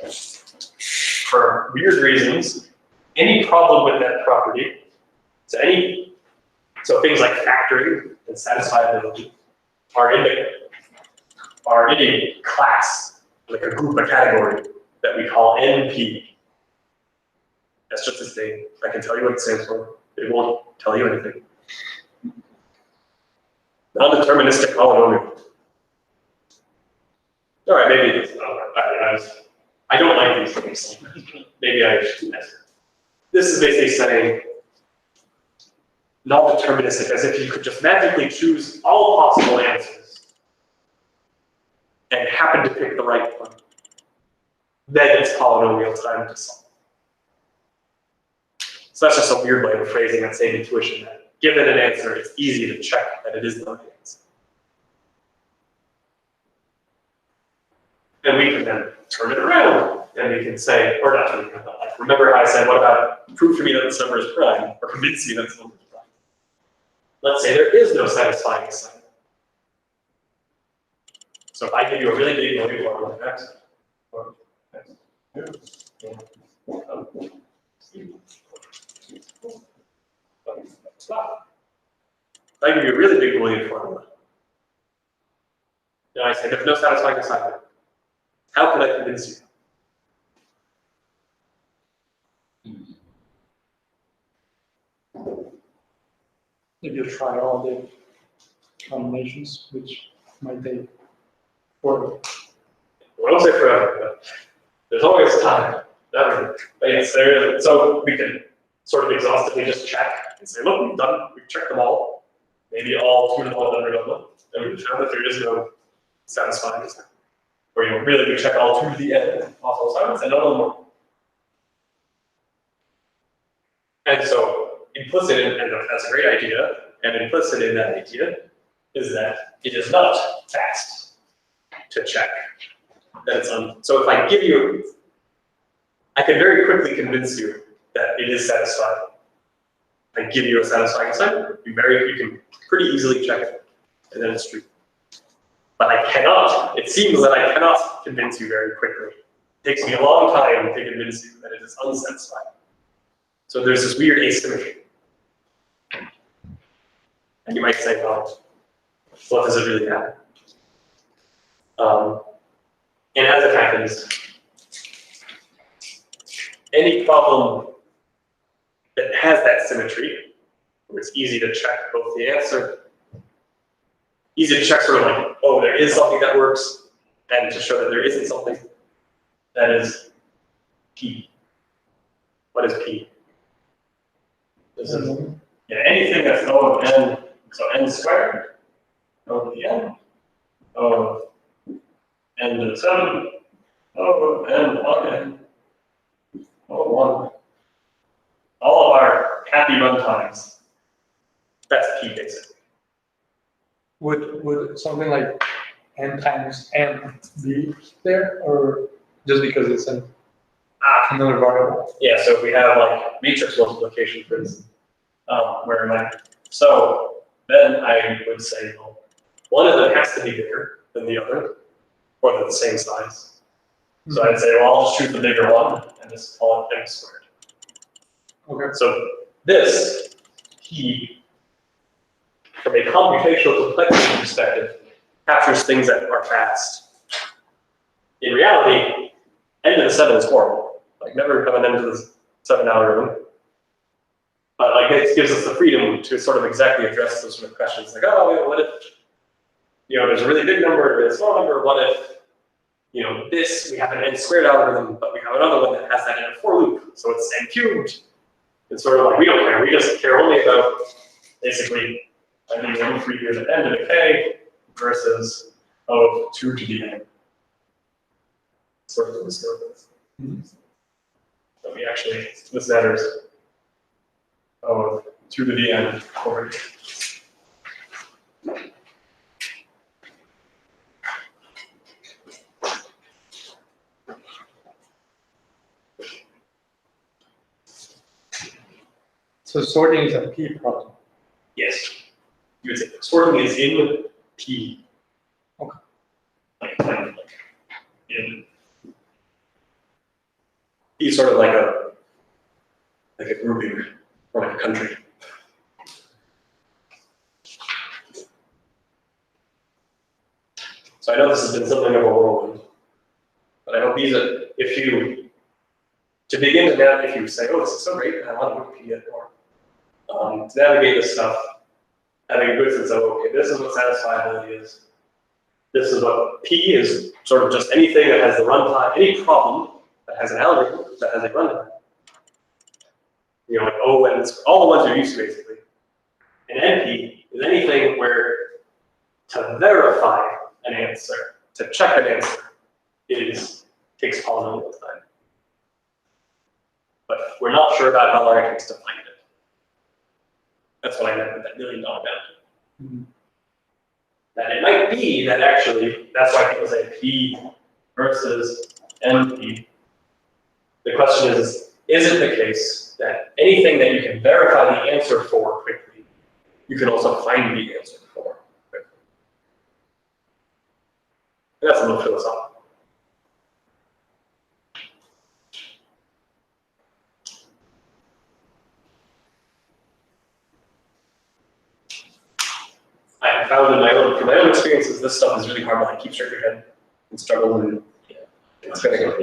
for weird reasons, any problem with that property, so things like factoring and satisfiability are in a class, like a group, a category that we call NP. That's just its name. I can tell you what it stands for. It won't tell you anything. Non-deterministic polynomial. All right, maybe it's, I don't like these things. Maybe I should. This is basically saying non-deterministic, as if you could just magically choose all possible answers and happen to pick the right one. Then it's polynomial time to solve. So that's just a weird way of phrasing that same intuition that given an answer, it's easy to check that it is the right answer. And we can then turn it around and we can say, or not turn it around, like, remember how I said, what about prove to me that this number is prime, or convince me that this number is prime? Let's say there is no satisfying assignment. So if I give you a really big value for like x, or x, stop. If I give you a really big Boolean formula, and I say there's no satisfying assignment, how can I convince you? If you try all the combinations, which might take forever. Well, I don't say forever, but there's always time. But yes, there is. So we can sort of exhaustively just check and say, look, we've checked them all. Maybe all 2 to the 1 done redundant. And we've found that there is no satisfying assignment. Or really we check all 2 to the n possible assignments and none of them more. And so implicit in, and that's a great idea, and implicit in that idea is that it is not fast to check that it's so if I give you, I can very quickly convince you that it is satisfying. I give you a satisfying assignment, you can pretty easily check it, and then it's true. But I cannot, it seems that I cannot convince you very quickly. It takes me a long time to convince you that it is unsatisfying. So there's this weird asymmetry. And you might say, well, what does it really happen? And as it happens, any problem that has that symmetry, where it's easy to check both the answer, easy to check sort of like, oh, there is something that works, and to show that there isn't something, that is P. What is P? This is, yeah, anything that's O of n, so n squared, O to the n, O of n to the 7, O of n log n, O of 1. All of our happy runtimes, that's P basically. Would something like n times n be there, or just because it's another variable? Yeah, so if we have like matrix multiplication, for instance, where so then I would say, well, one of them has to be bigger than the other, or they're the same size. So I'd say, well, I'll just choose the bigger one and just call it m squared. Okay. So this, from a computational complexity perspective, captures things that are fast. In reality, n to the 7 is horrible. Like never have an n to the 7 algorithm. But like it gives us the freedom to sort of exactly address those sort of questions. Like, oh, what if, there's a really big number, a really small number. What if, this, we have an n squared algorithm, but we have another one that has that in a for loop. So it's n cubed. It's sort of like, we don't care. We just care only about basically, I mean, 1 3 here, the n to the k versus 2 to the n. sort of the scope is. Mhm. So we actually, this matters. Oh, 2 to the n over here. So sorting is a P problem. Yes. You would say sorting is in P. Okay. Like in P is sort of like a grouping or like a country. So I know this has been something of a whirlwind, but I hope these are, if you, to begin to navigate, if you say, oh, this is so great, I want to Wikipedia more. To navigate this stuff, having a good sense of, okay, this is what satisfiability is. This is what P is, sort of just anything that has the runtime, any problem that has an algorithm that has a runtime. You know, like O and all the ones you're used to basically. And NP is anything where to verify an answer, to check an answer, takes polynomial time. But we're not sure about how long it takes to find it. That's what I meant with that $1 million bound. Mhm. That it might be that actually, that's why people say P versus NP. The question is it the case that anything that you can verify the answer for quickly, you can also find the answer for quickly? And that's a little philosophical. I have found from my own experiences, this stuff is really hard to like keep straight in your head and struggle and it's gonna go.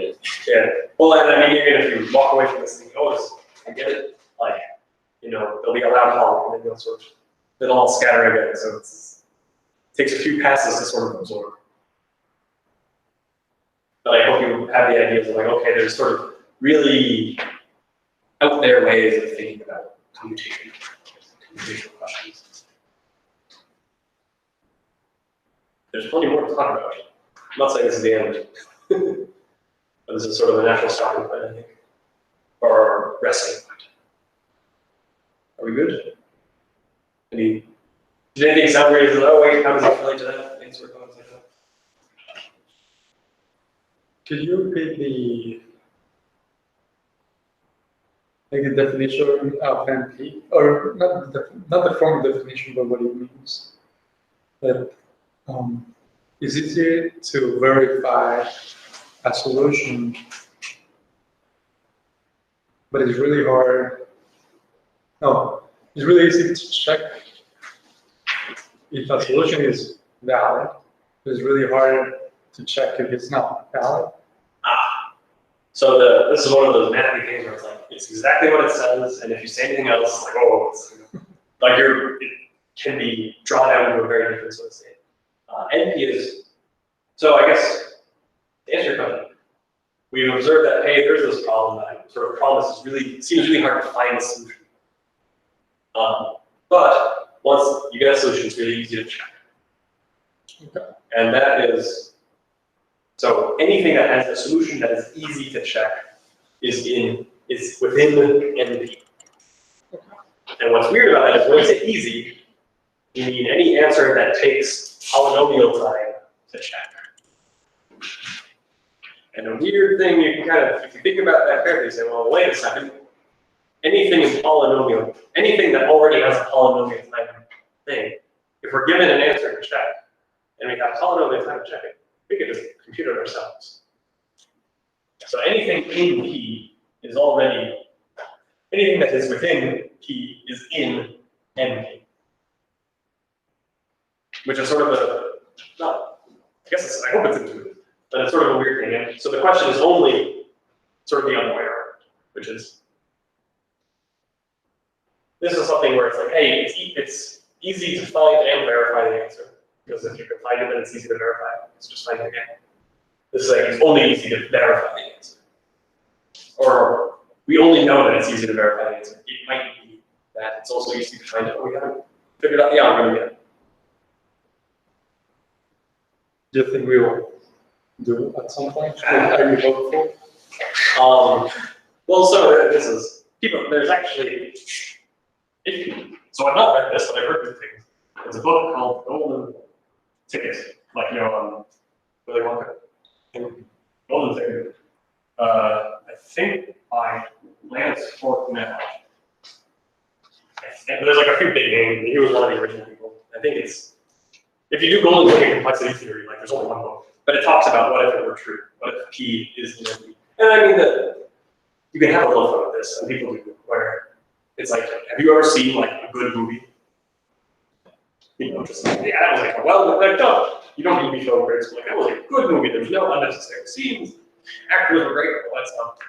Yeah. Well, and I mean, even if you walk away from this thinking, oh, I get it, like, you know, there'll be a loud honk and then it'll all scatter again. So it takes a few passes to sort of absorb. But I hope you have the ideas of like, okay, there's sort of really out there ways of thinking about computational questions. There's plenty more to talk about. I'm not saying this is the end. But this is sort of a natural stopping point, I think. Or resting point. Are we good? Did anything sound weird? Oh wait, how does it relate to that? Any sort of comments like that? Could you repeat the definition of NP, or not the formal definition, but what it means? That it's easier to verify a solution, but it's really hard. No, it's really easy to check if a solution is valid. It's really hard to check if it's not valid. So this is one of those mathy things where it's like, it's exactly what it says, and if you say anything else, it's like, oh, it's, like it can be drawn out into a very different sort of state. NP is, so I guess, to answer your question, we've observed that, hey, there's this problem that I sort of promise seems really hard to find a solution. But once you get a solution, it's really easy to check. Okay. And that is, so anything that has a solution that is easy to check is within NP. And what's weird about that is when we say easy, you mean any answer that takes polynomial time to check. And a weird thing you can kind of, if you think about that carefully, you say, well, wait a second. Anything in polynomial, anything that already has a polynomial time thing, if we're given an answer to check, and we have polynomial time to check it, we can just compute it ourselves. So anything in P is already, anything that is within P is in NP. Which is sort of I hope it's intuitive, but it's sort of a weird thing. And so the question is only sort of the other way around, which is, this is something where it's like, hey, it's easy to find and verify the answer. Because if you can find it, then it's easy to verify. It's just finding it again. This is like, it's only easy to verify the answer. Or we only know that it's easy to verify the answer. It might be that it's also easy to find it, but we haven't figured out the algorithm yet. Do you think we will do at some point? Are you hopeful? Well, so this is people. There's actually, so I've not read this, but I've heard good things. There's a book called Golden Ticket, like Willy Wonka. Golden Ticket. I think by Lance Fortnell. There's like a few big names. He was one of the original people. I think it's, if you do Golden Ticket complexity theory, like there's only one book, but it talks about what if it were true, what if P is an empty. And I mean that you can have a little fun with this, and people do, where it's like, have you ever seen like a good movie? Just like, yeah, that was like a well done. You don't need to be film critics, like that was a good movie. There's no unnecessary scenes. Actors were great, all that stuff.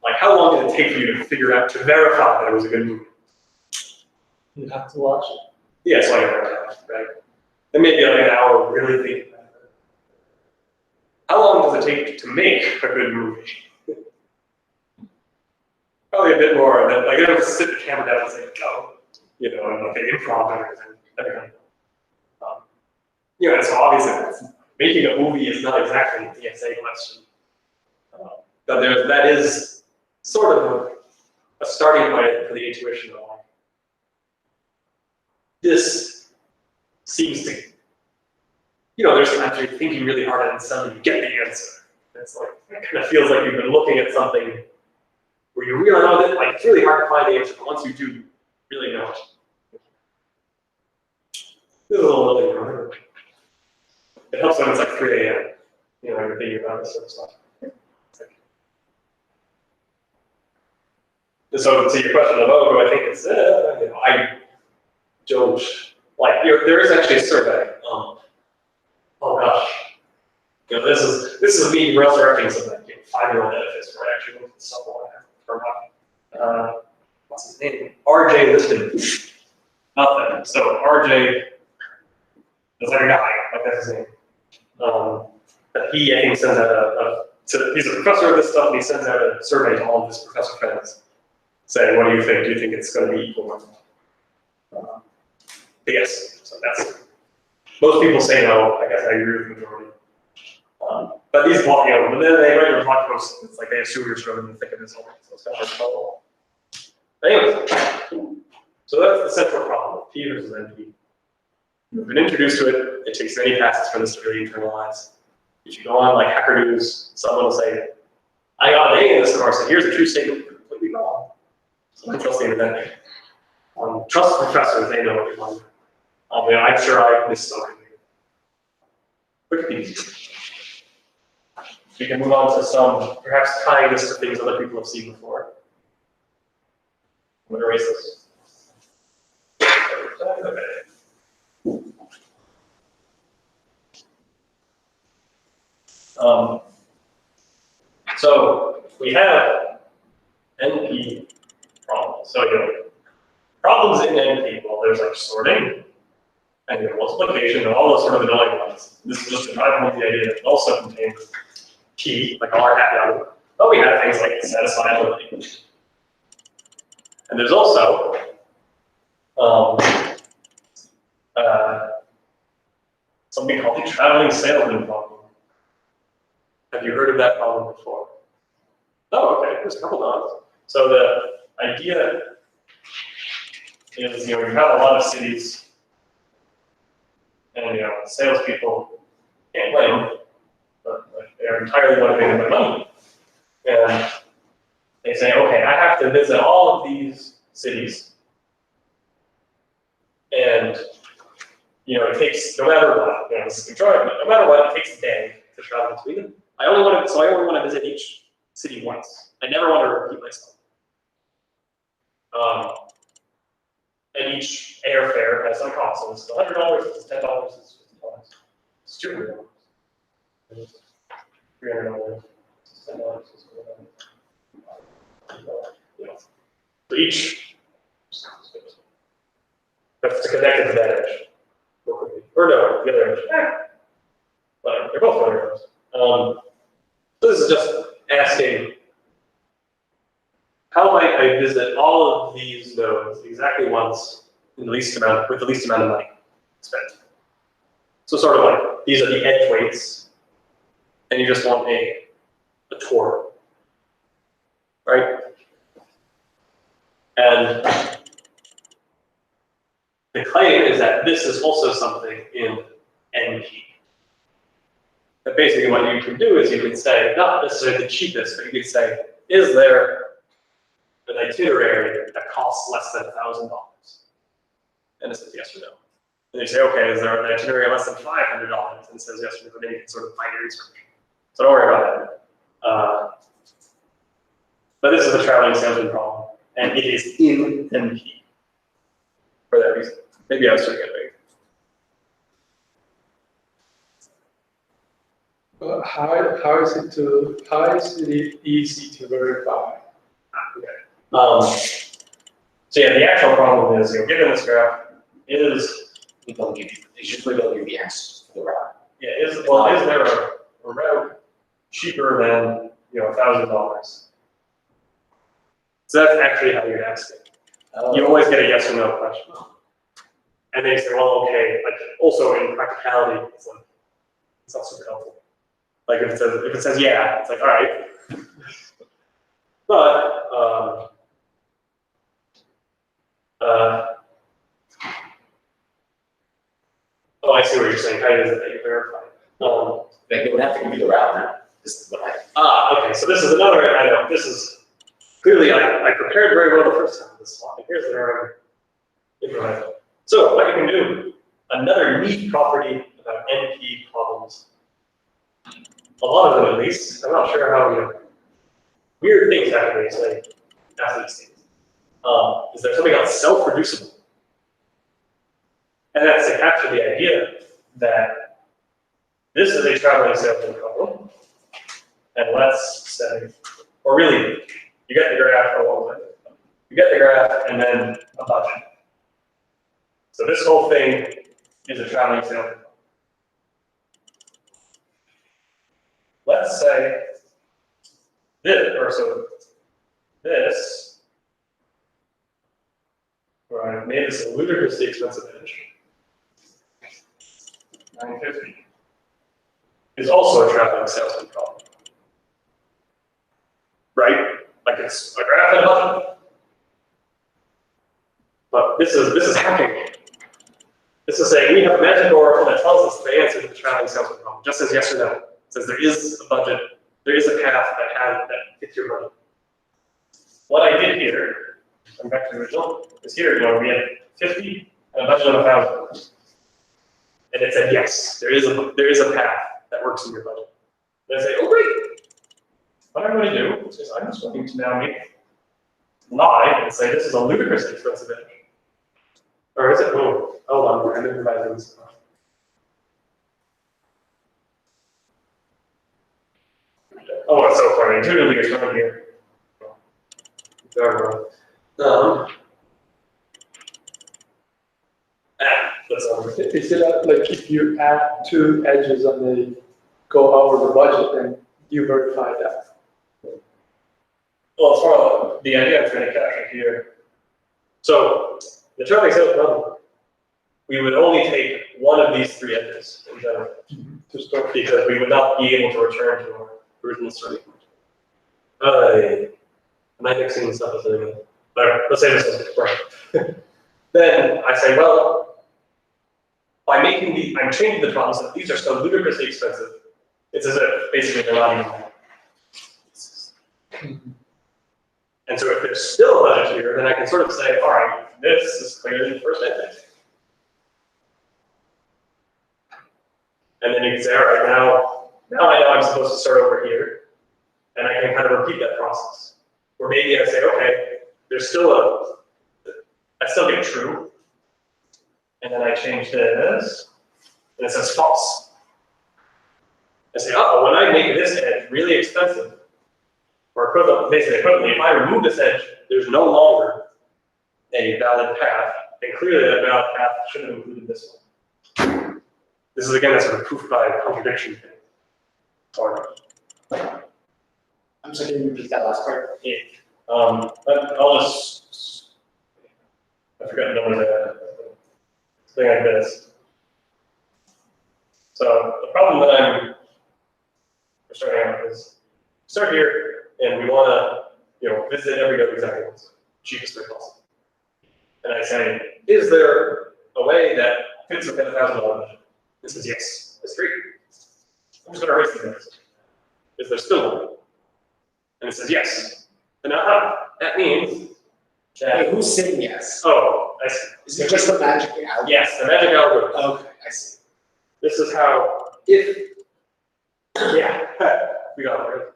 Like, how long did it take for you to figure out, to verify that it was a good movie? You have to watch it. Yeah, so I got right? Then maybe like an hour really thinking about it. How long does it take to make a good movie? Probably a bit more than, like, I don't sit the camera down and say, go, and like improv and everything. And so obviously, making a movie is not exactly a DSA question. But that is sort of a starting point for the intuition of like, this seems to, there's times you're thinking really hard and suddenly you get the answer. It's like, it kind of feels like you've been looking at something where you really know that, like, it's really hard to find the answer, but once you do really know it. This is a little thing, it helps when it's like 3 a.m. You're thinking about this sort of stuff. So to your question of, do I think it's, I don't, like, there is actually a survey, oh gosh, this is me resurrecting some like 5-year-old edifice where I actually looked at stuff for a while. What's his name? RJ Liston. Nothing. So RJ is like a guy, like that's his name. But he, I think, sends out he's a professor of this stuff, and he sends out a survey to all of his professor friends, saying, what do you think? Do you think it's going to be equal? Yes. So that's, most people say no. I guess I agree with the majority. But these blog, but then they write their blog posts. It's like they assume you're sort of in the thick of this whole thing. So it's kind of trouble. Anyways, so that's the central problem. P versus NP. You've been introduced to it. It takes many passes for this to really internalize. If you go on like Hacker News, someone will say, I got an A in this course, and here's a true statement. Completely wrong. So I'm trusting the vendor. Trust the professors, they know what you're doing. I'm sure I missed something. Wikipedia. We can move on to some, perhaps tying this to things other people have seen before. I'm going to erase this. Okay. So we have NP problems. So problems in NP, well, there's like sorting and multiplication and all those sort of annoying ones. This is just to drive home the idea that it also contains P, like all our happy algorithm. But we have things like satisfiability. And there's also something called the traveling salesman problem. Have you heard of that problem before? Oh, okay, there's a couple of. So the idea is, you have a lot of cities, and salespeople can't blame, but they are entirely motivated by money. And they say, okay, I have to visit all of these cities, and it takes, no matter what, this is controlling, no matter what, it takes a day to travel between them. I only want to visit each city once. I never want to repeat myself. And each airfare has some cost. So this is $100, this is $10, this is $50. It's $200. $300, this is $10, this is $400. So each, that's to connect it to that edge. Or no, the other edge. But they're both $100. So this is just asking, how might I visit all of these nodes exactly once in the least amount, with the least amount of money spent? So sort of like, these are the edge weights. and you just want a tour, right? And the claim is that this is also something in NP. But basically what you can do is you can say, not necessarily the cheapest, but you could say, is there an itinerary that costs less than $1,000? And it says yes or no. And you say, okay, is there an itinerary less than $500? And it says yes or no, then you can sort of binary search. So don't worry about that. But this is the traveling salesman problem, and it is in NP for that reason. Maybe I was doing it right. How is it easy to verify? Okay. So yeah, the actual problem is, given this graph, It's usually they'll give the answers for the route. yeah, is there a route cheaper than $1,000? So that's actually how you'd ask it. You always get a yes or no question. And they say, well, okay, like also in practicality, it's not super helpful. Like if it says yeah, it's like, all right. But oh, I see what you're saying. How is it that you verify? Like, they would have to give you the route now. This is what I. Okay, so this is another, I know, this is, clearly I prepared very well the first time this slide. Here's the error. So what you can do, another neat property about NP problems, a lot of them at least, I'm not sure how, weird things happen when you say after these things. Is there something called self-reducible? And that's to capture the idea that this is a traveling salesman problem. And let's say, or really, you get the graph, or what was it? You get the graph and then a budget. So this whole thing is a traveling salesman problem. Let's say this, where I made this a ludicrously expensive edge, $950, is also a traveling salesman problem. Right? Like it's a graph and a budget. But this is hacking. This is saying we have a magic oracle that tells us the answer to the traveling salesman problem. Just says yes or no. It says there is a budget, there is a path that fits your budget. What I did here, I'm back to the original, is here, we had 50 and a budget of 1,000. And it said yes, there is a path that works in your budget. And I say, oh great. What I'm going to do is I'm just going to now lie and say this is a ludicrously expensive edge. Or is it? Oh, hold on, I'm improvising this. Oh, it's so funny. Intuitively, you're starting here. That's over. Is it like if you add two edges and they go over the budget, then you verify that? Well, it's more the idea I'm trying to capture here. So, the traveling sales problem, we would only take one of these three edges in general to start, because we would not be able to return to our original starting point. Am I mixing this up with anything? Let's say this is right. Then I say, well, by I'm changing the problem so that these are so ludicrously expensive, it's as if basically they're not even there. And so if there's still a budget here, then I can sort of say, all right, this is clearly the first edge. And then you can say, all right, now I know I'm supposed to start over here, and I can kind of repeat that process. Or maybe I say, okay, there's still I still get true, and then I change this, and it says false. I say, oh, when I make this edge really expensive, or basically equivalently, if I remove this edge, there's no longer a valid path, and clearly that valid path should have included this one. This is again a sort of proof by contradiction thing. I'm sorry, can you repeat that last part? Yeah. I'll just, I forgot the numbers I had. Something like this. So the problem that I'm we're starting out is start here, and we want to visit every node exactly once, cheapest way possible. And I say, is there a way that fits within $1,000 budget? It says yes. That's great. I'm just going to erase the numbers. Is there still one? And it says yes. And that means that. Wait, who's saying yes? Oh, I see. Is it just the magic algorithm? Yes, the magic algorithm. Okay, I see. This is how, if, yeah, we got it right.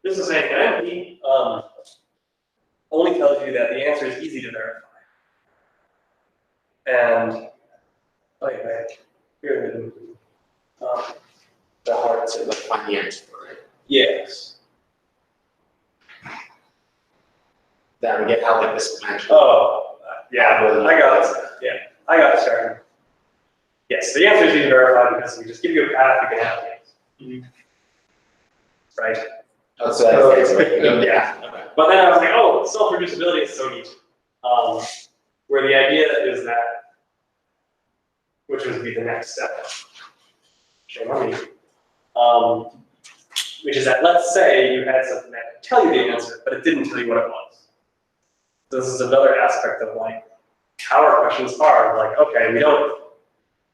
This is saying an NP only tells you that the answer is easy to verify. And, oh yeah, here, The hard to like find the answer, right? yes. That we get how like this magic. Oh, yeah, I got it. Yeah, I got it started. Yes, the answer is easy to verify because we just give you a path you can allocate. Right? Oh, so that's right. Yeah. Okay. But then I was like, oh, self-reducibility is so neat. Where the idea is that, which would be the next step, shame on me, which is that let's say you had something that could tell you the answer, but it didn't tell you what it was. This is another aspect of like how our questions are. Like, okay,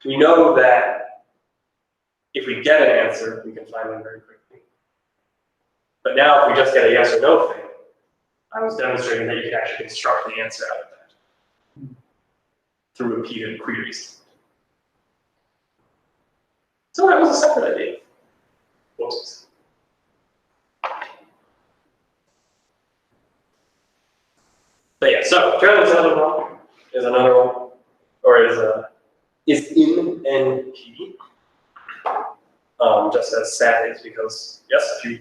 we know that if we get an answer, we can find them very quickly. But now if we just get a yes or no thing, I was demonstrating that you can actually construct the answer out of that through repeated queries. So that was a separate idea. Whoops. But yeah, so Carolyn's other one is another one, or is in NP, just as static, because yes, if you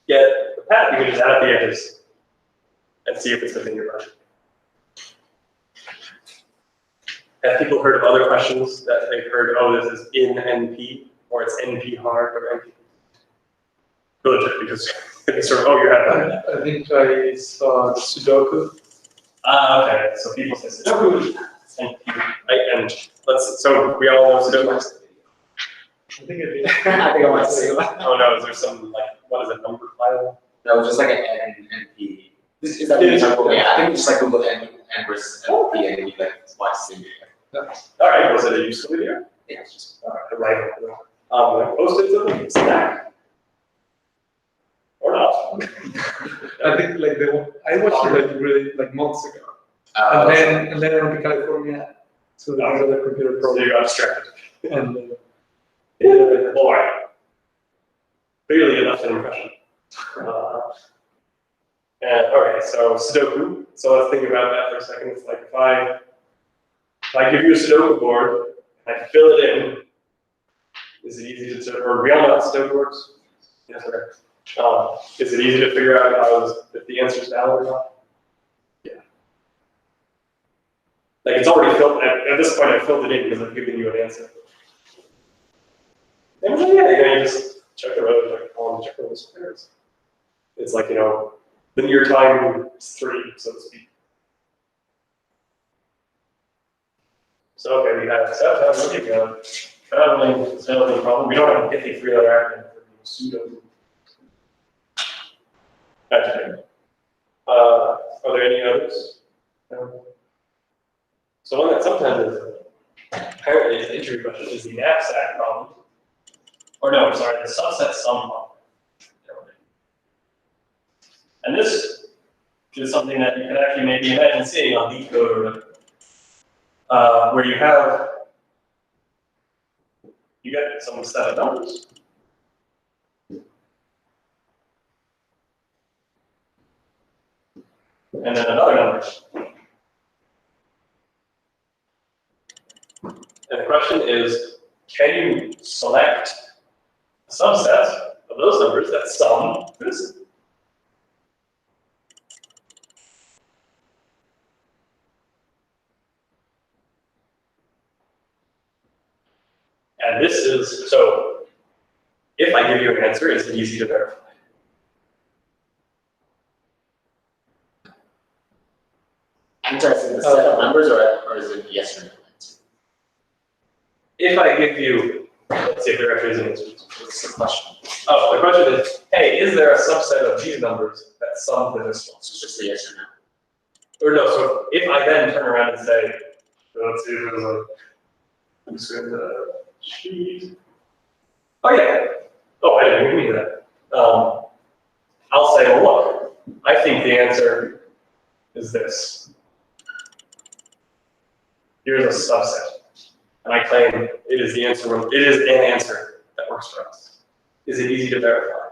get the path, you can just add up the edges and see if it's within your budget. Have people heard of other questions that they've heard, oh, this is in NP, or it's NP hard, or NP? Good, because it's sort of, oh, you have that. I think I saw Sudoku. Okay, so people say Sudoku, NP, right? And so we all know Sudoku. I think it is. I think I want to say that. Oh no, is there some, like, what is it, number file? No, just like an NP. Is that what you're talking about? Yeah, I think just like Google N versus NP and you like watch the video. All right, was it a useful video? Yeah, it's just. Right. I posted to the Slack. Or not. I think like I watched it like really like months ago, and then I went to California, so there was other computer So you program, got distracted. and Yeah, all right. Clearly you left an impression. And okay, so Sudoku. So let's think about that for a second. It's like if I give you a Sudoku board, and I fill it in, is it easy to, or we all know how Sudoku works? Yes, okay. Is it easy to figure out if the answer is valid or not? Yeah. Like it's already filled, at this point I filled it in because I've given you an answer. And yeah, you just check the rows, check the columns, check the squares. It's like, linear time is 3, so to speak. So okay, we have traveling problem. We don't have 53 other acronyms for pseudo. Adjective. Are there any others? No. So one that sometimes is apparently is an interview question is the knapsack problem. Or no, I'm sorry, the subset sum problem. And this is something that you could actually maybe imagine seeing on LeetCode or whatever, where you get some set of numbers. And then another number. And the question is, can you select a subset of those numbers that sum this? And this is, so if I give you an answer, is it easy to verify? I'm interested in the set of numbers or is it yes or no? If I give you Let's see if there actually is an answer. What's the question? Oh, the question is, hey, is there a subset of these numbers that sum to this one? So it's just a yes or no. Or no, so if I then turn around and say, let's see if there's a, I'm just going to sheet. Oh yeah. Oh, I didn't even mean that. I'll say, well, look, I think the answer is this. Here's a subset, and I claim it is the answer. It is an answer that works for us. Is it easy to verify?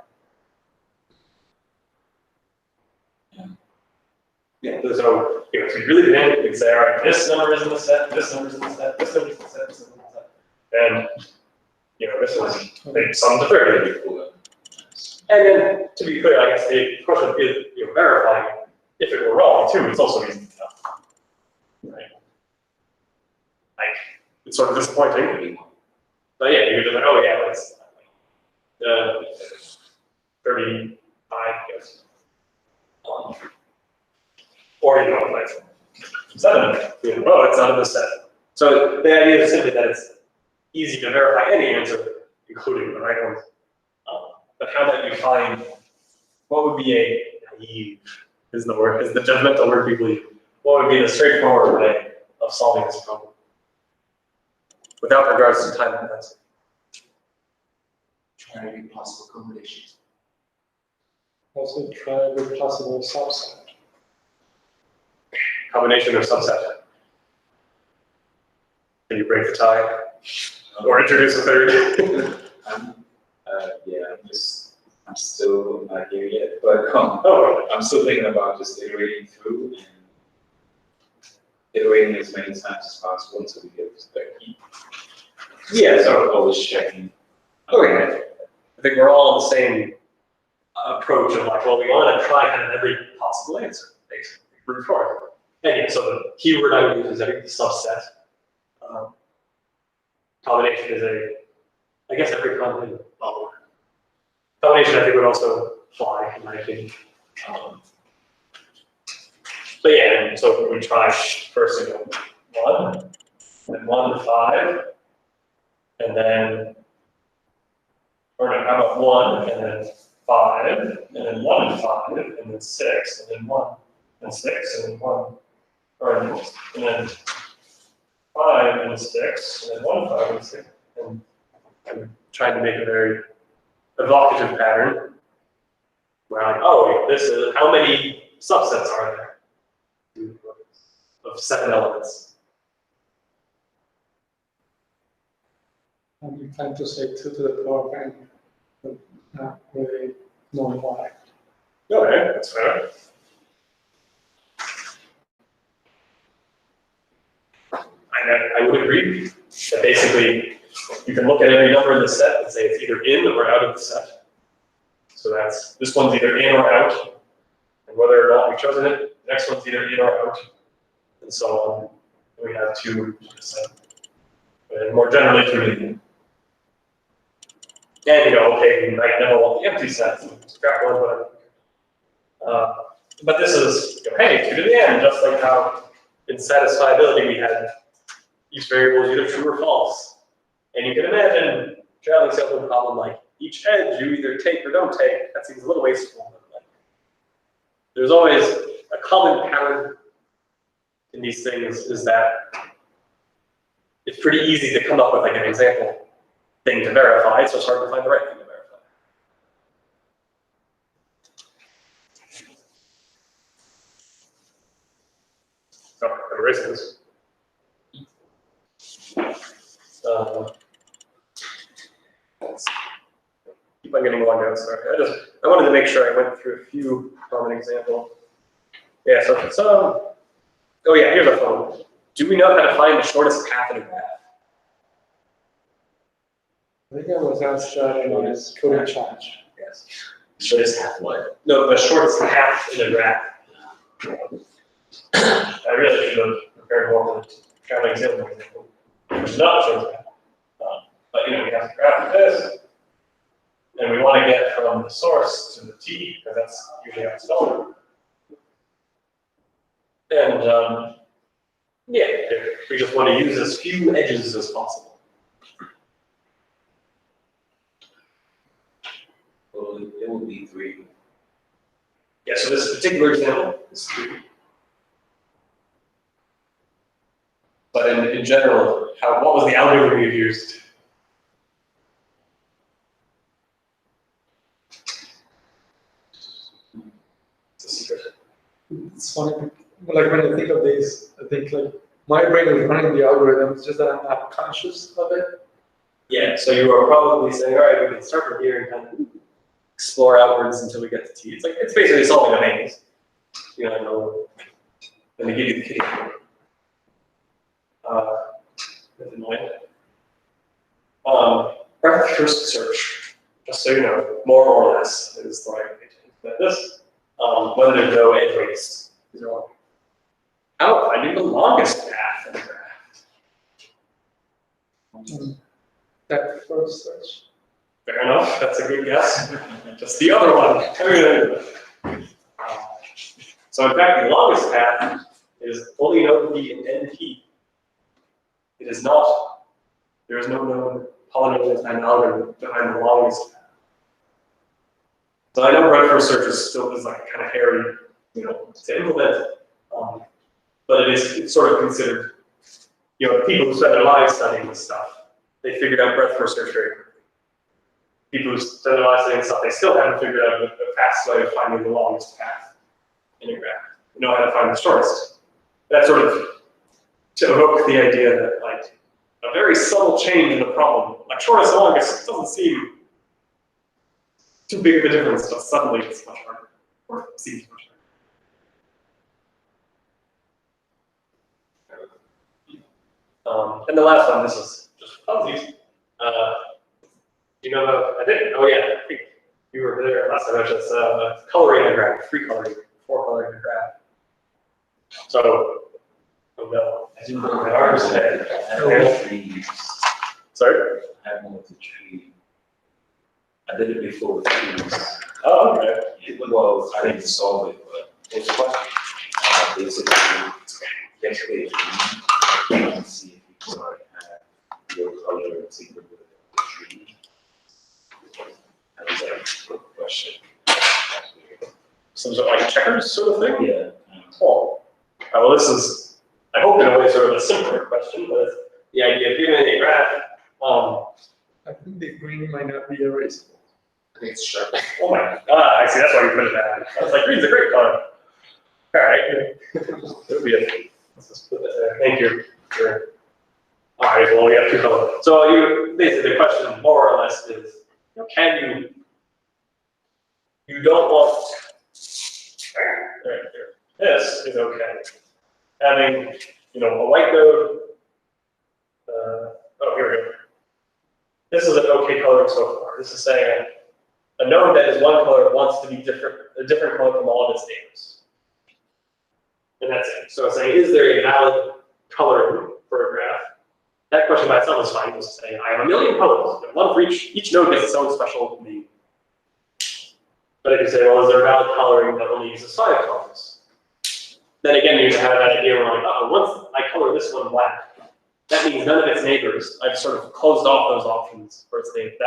Yeah. So if we really did, we'd say, all right, this number is in the set, this number is in the set, this number is in the set, this number is in the set, and this is they sum to 30. And then, to be clear, I guess the question is, verifying if it were wrong too. It's also easy to tell, right? Like, it's sort of disappointing, but yeah, you're just like, oh yeah, it's 35, yes. Or like 7. Oh, it's not in the set. So the idea is simply that it's easy to verify any answer, including the right ones. But how that you find what would be a naive is the judgmental word people use. What would be the straightforward way of solving this problem without regards to time capacity? Try every possible combination. Also try every possible subset. Combination or subset? Can you break the tie? Or introduce a third? Yeah, I'm still not here yet, but Oh, I'm still thinking about just iterating through and iterating as many times as possible until we get to 30. yeah, so So always checking. okay. I think we're all on the same approach of like, well, we want to try kind of every possible answer, basically, brute force. And yeah, so the keyword I would use is every subset. Combination is I guess every combination. Combination, I think, would also fly, in my opinion. But yeah, and so we try first to go 1, then 1 to 5, and then, or no, how about 1, and then 5, and then 1 and 5, and then 6, and then 1, and 6, and then 1, or and then 5 and 6, and then 1, 5, and 6, and I'm trying to make a very evocative pattern where I'm like, oh, this is how many subsets are there of 7 elements? And you tend to say 2 to the power of n, but not really knowing why. Okay, that's fair. I would agree that basically you can look at every number in the set and say it's either in or out of the set. So that's, this one's either in or out, and whether or not we've chosen it, the next one's either in or out, and so on. And we have 2 in the set, and more generally 2 in. And okay, we might never want the empty set, so scrap one, whatever. But this is, hey, 2 to the n, just like how in satisfiability we had each variable is either true or false. And you can imagine traveling salesman problem like each edge you either take or don't take. That seems a little wasteful. But like, there's always a common pattern in these things is that it's pretty easy to come up with like an example thing to verify, so it's hard to find the right thing to verify. So I'm erasing this. Keep on getting logged out, sorry. I wanted to make sure I went through a few common examples. Yeah, so oh yeah, here's a fun one. Do we know how to find the shortest path in a graph? I think I was asked that in this coding challenge. Yes. Shortest half what? No, the shortest path in a graph. I really should have prepared more for the traveling example, which is not the shortest path. But we have to graph this, and we want to get from the source to the t, because that's usually how it's spelled. And yeah, we just want to use as few edges as possible. it would be 3. Yeah, so this particular example is 3. But in general, what was the algorithm you used? It's a secret. It's funny, like when I think of these, I think like my brain is running the algorithm, it's just that I'm not conscious of it. Yeah, so you are probably saying, all right, we can start from here and kind of explore outwards until we get to T. It's basically solving a maze. You know, let me give you the kitty. That's annoying. Breadth first search, just so you know, more or less is the right way to implement this. When there's no edge weights, these are all. How finding the longest path in the graph? That first search. Fair enough, that's a good guess. Just the other one. So in fact, the longest path is only known to be in NP. It is not, there is no known polynomial time algorithm behind the longest path. So I know breadth first search is still like kind of hairy, to implement, but it's sort of considered, the people who spend their lives studying this stuff, they figured out breadth first search very quickly. People who spend their lives studying stuff, they still haven't figured out a fast way of finding the longest path in a graph. They know how to find the shortest. That's sort of to evoke the idea that like a very subtle change in the problem, like shortest and longest, doesn't seem too big of a difference, but suddenly it's much harder, or seems much harder. And the last one, this is just funsies. I think you were there last time. I just coloring a graph, free coloring, 4 coloring a graph. So, oh no, I didn't know my arms today. I have trees. Sorry? I have one with the tree. I did it before with trees. Oh, okay. Well, I didn't solve it, but it's fun. Basically, yesterday, you can see if you can have your color secret with the tree. That was like a good question. Some sort of like checkers sort of thing? Yeah. Oh. Well, this is, I hope in a way, sort of a simpler question, but it's the idea of giving a graph. I think the green might not be erasable. I think it's sharp. Oh my God, I see, that's why you put it that. I was like, green's a great color. All right. It'll be it. Let's just put that there. Thank you. Sure. All right, well, we have 2 colors. So basically the question more or less is, can you don't want, right here. This is okay. Having, a white node, here we go. This is an okay color so far. This is saying a node that is one color wants to be a different color from all of its neighbors. And that's it. So it's saying, is there a valid color for a graph? That question by itself is fine. It's saying, I have a million colors. One for each node gets its own special name. But if you say, well, is there a valid coloring that only uses 5 colors? Then again, you have that idea where like, once I color this one black, that means none of its neighbors. I've sort of closed off those options for its neighbors.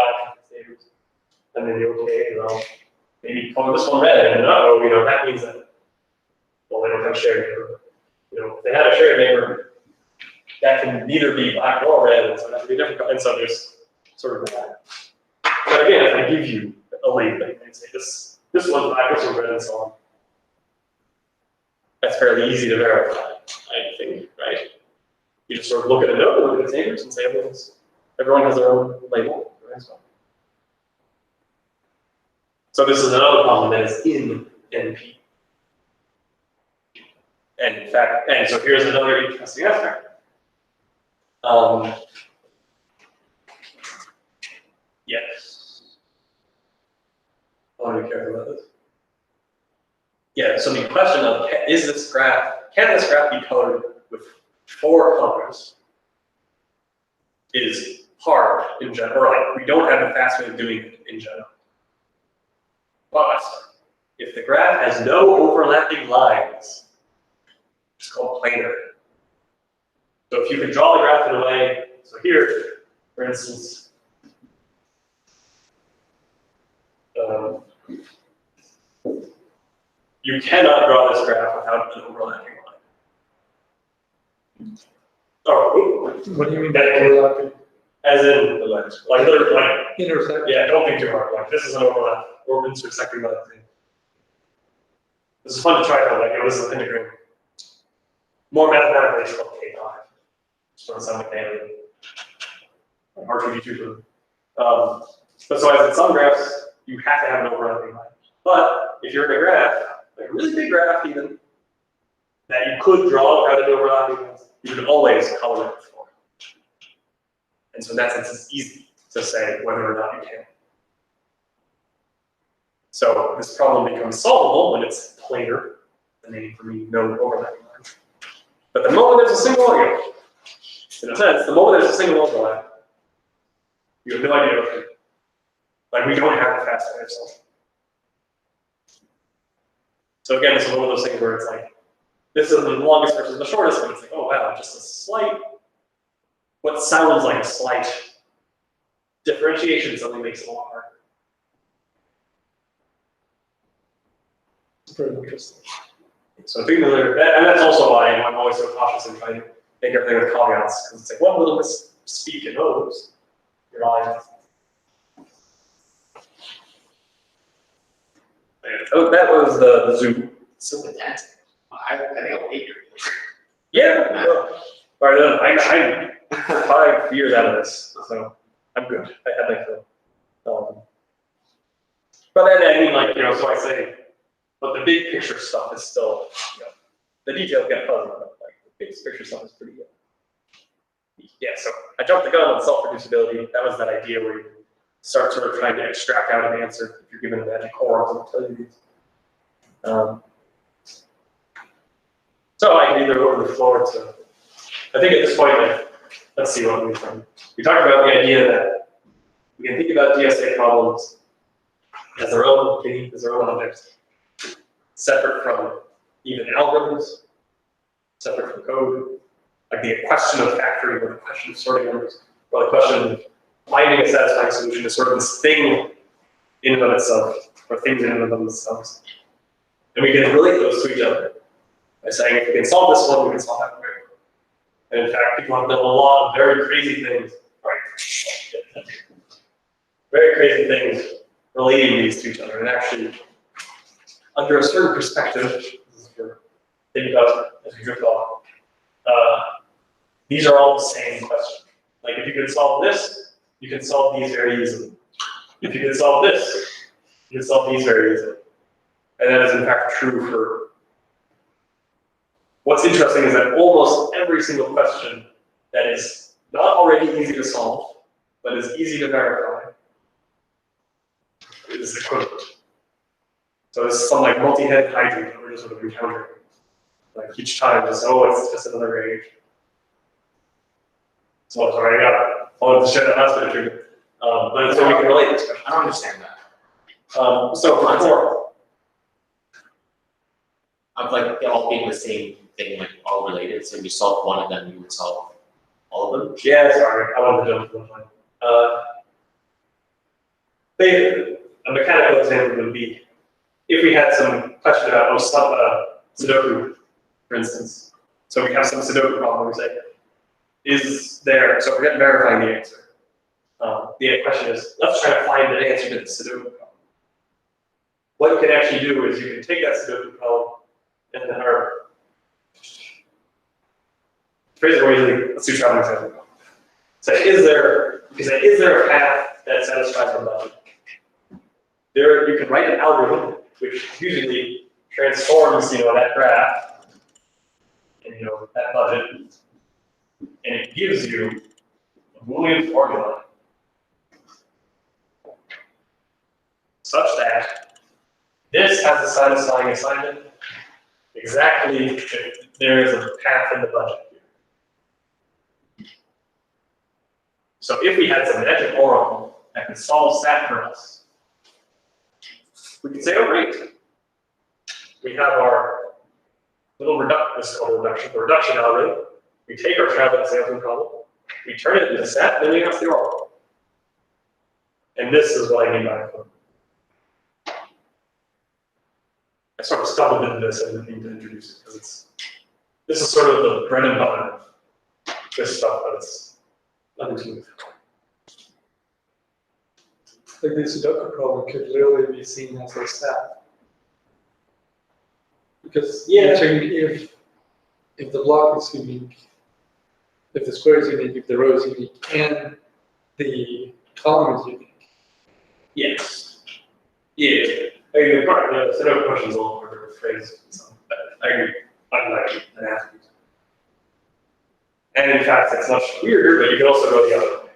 And then you're okay, maybe color this one red, and that means that, well, they don't have a shared neighbor. If they had a shared neighbor, that can neither be black nor red, and so that would be different. And so there's sort of that. But again, if I give you a label and say this one's black, this one's red, and so on, that's fairly easy to verify, I think, right? You just sort of look at a node, look at its neighbors, and say everyone has their own label. So this is another problem that is in NP. And in fact, so here's another interesting aspect. Yes. I want to be careful about this. Yeah, so the question of can this graph be colored with 4 colors is hard in general, or like we don't have a fast way of doing it in general. But if the graph has no overlapping lines, it's called planar. So if you can draw the graph in a way, so here, for instance, you cannot draw this graph without an overlapping line. Oh, What do you mean by overlapping? as in, like, literally, like, Intersect? yeah, don't think too hard. Like, this is an overlap. We're intersecting by that thing. This is fun to try out. Like, this is an integrating. More mathematically, it's called K5. Just want to sound like alien. R2D2. But so as in some graphs, you have to have an overlapping line. But if you're in a graph, like a really big graph even, that you could draw without an overlapping line, you could always color it for. And so in that sense, it's easy to say whether or not you can. So this problem becomes solvable when it's planar, the name for me, no overlapping line. But the moment there's a single overlap, in a sense, the moment there's a single overlap, you have no idea what to do. Like, we don't have a fast way of solving. So again, this is one of those things where it's like, this is the longest versus the shortest, but it's like, oh wow, just a slight, what sounds like a slight differentiation suddenly makes it a lot harder. It's pretty interesting. So I think and that's also why I'm always so cautious in trying to make everything with caveats, because it's like one little misspeak and oops, you're lying. Oh, that was the Zoom. So intense. I think I'll hate your. Yeah. All right, I'm 5 years out of this, so I'm good. I had my fill. But then I mean, like, so I say, but the big picture stuff is still, the details get fuzzy, but like the big picture stuff is pretty good. Yeah. So I jumped the gun on self-reducibility. That was that idea where you start sort of trying to extract out an answer if you're given a magic quorum to tell you these. So I can either over the floor to, I think at this point, like, let's see what we've done. We talked about the idea that we can think about DSA problems as their own thing, as their own objects, separate from even algorithms, separate from code. Like the question of factoring or the question of sorting numbers, or the question of finding a satisfying solution is sort of this thing in and of itself, or things in and of themselves. And we can relate those to each other by saying, if we can solve this one, we can solve that one. And in fact, people have done a lot of very crazy things, right? Very crazy things relating these to each other. And actually, under a certain perspective, this is for thinking about as we drift off, these are all the same question. Like if you can solve this, you can solve these very easily. If you can solve this, you can solve these very easily. And that is in fact true for, what's interesting is that almost every single question that is not already easy to solve, but is easy to verify, is equivalent. So this is some like multi-head hydrogen that we're just sort of encountering. Like each time it's, oh, it's just another range. So sorry, I wanted to share that last bit of trivia. But so we can relate this question. I don't understand that. So for Of like they all being the same thing, like all related. So if you solve one of them, you would solve all of them. yeah, sorry, I wanted to jump to one line. A mechanical example would be if we had some question about Sudoku, for instance. So we have some Sudoku problem. We say, is there? So forget verifying the answer. The question is, let's try to find an answer to the Sudoku problem. What you can actually do is you can take that Sudoku problem and then phrase it more easily. Let's do traveling example. So is there a path that satisfies our budget? There, you can write an algorithm which usually transforms, that graph and that budget, and it gives you a Boolean formula such that this has a satisfying assignment exactly if there is a path in the budget here. So if we had some magic oracle that could solve SAT for us, we could say, oh great, we have our little this is called a reduction algorithm. We take our traveling salesman problem, we turn it into SAT, then we have the oracle. And this is what I mean by equivalent. I sort of stumbled into this and didn't need to introduce it because this is sort of the bread and butter of this stuff, but it's nothing smooth. Like the Sudoku problem could literally be seen as a stat. Because you're checking if the block is unique, if the square is unique, if the row is unique, and the column is unique. Yes. Yeah. I mean, the Sudoku question is a little harder to phrase. But I agree. Unlike an athlete. And in fact, it's much weirder, but you can also go the other way.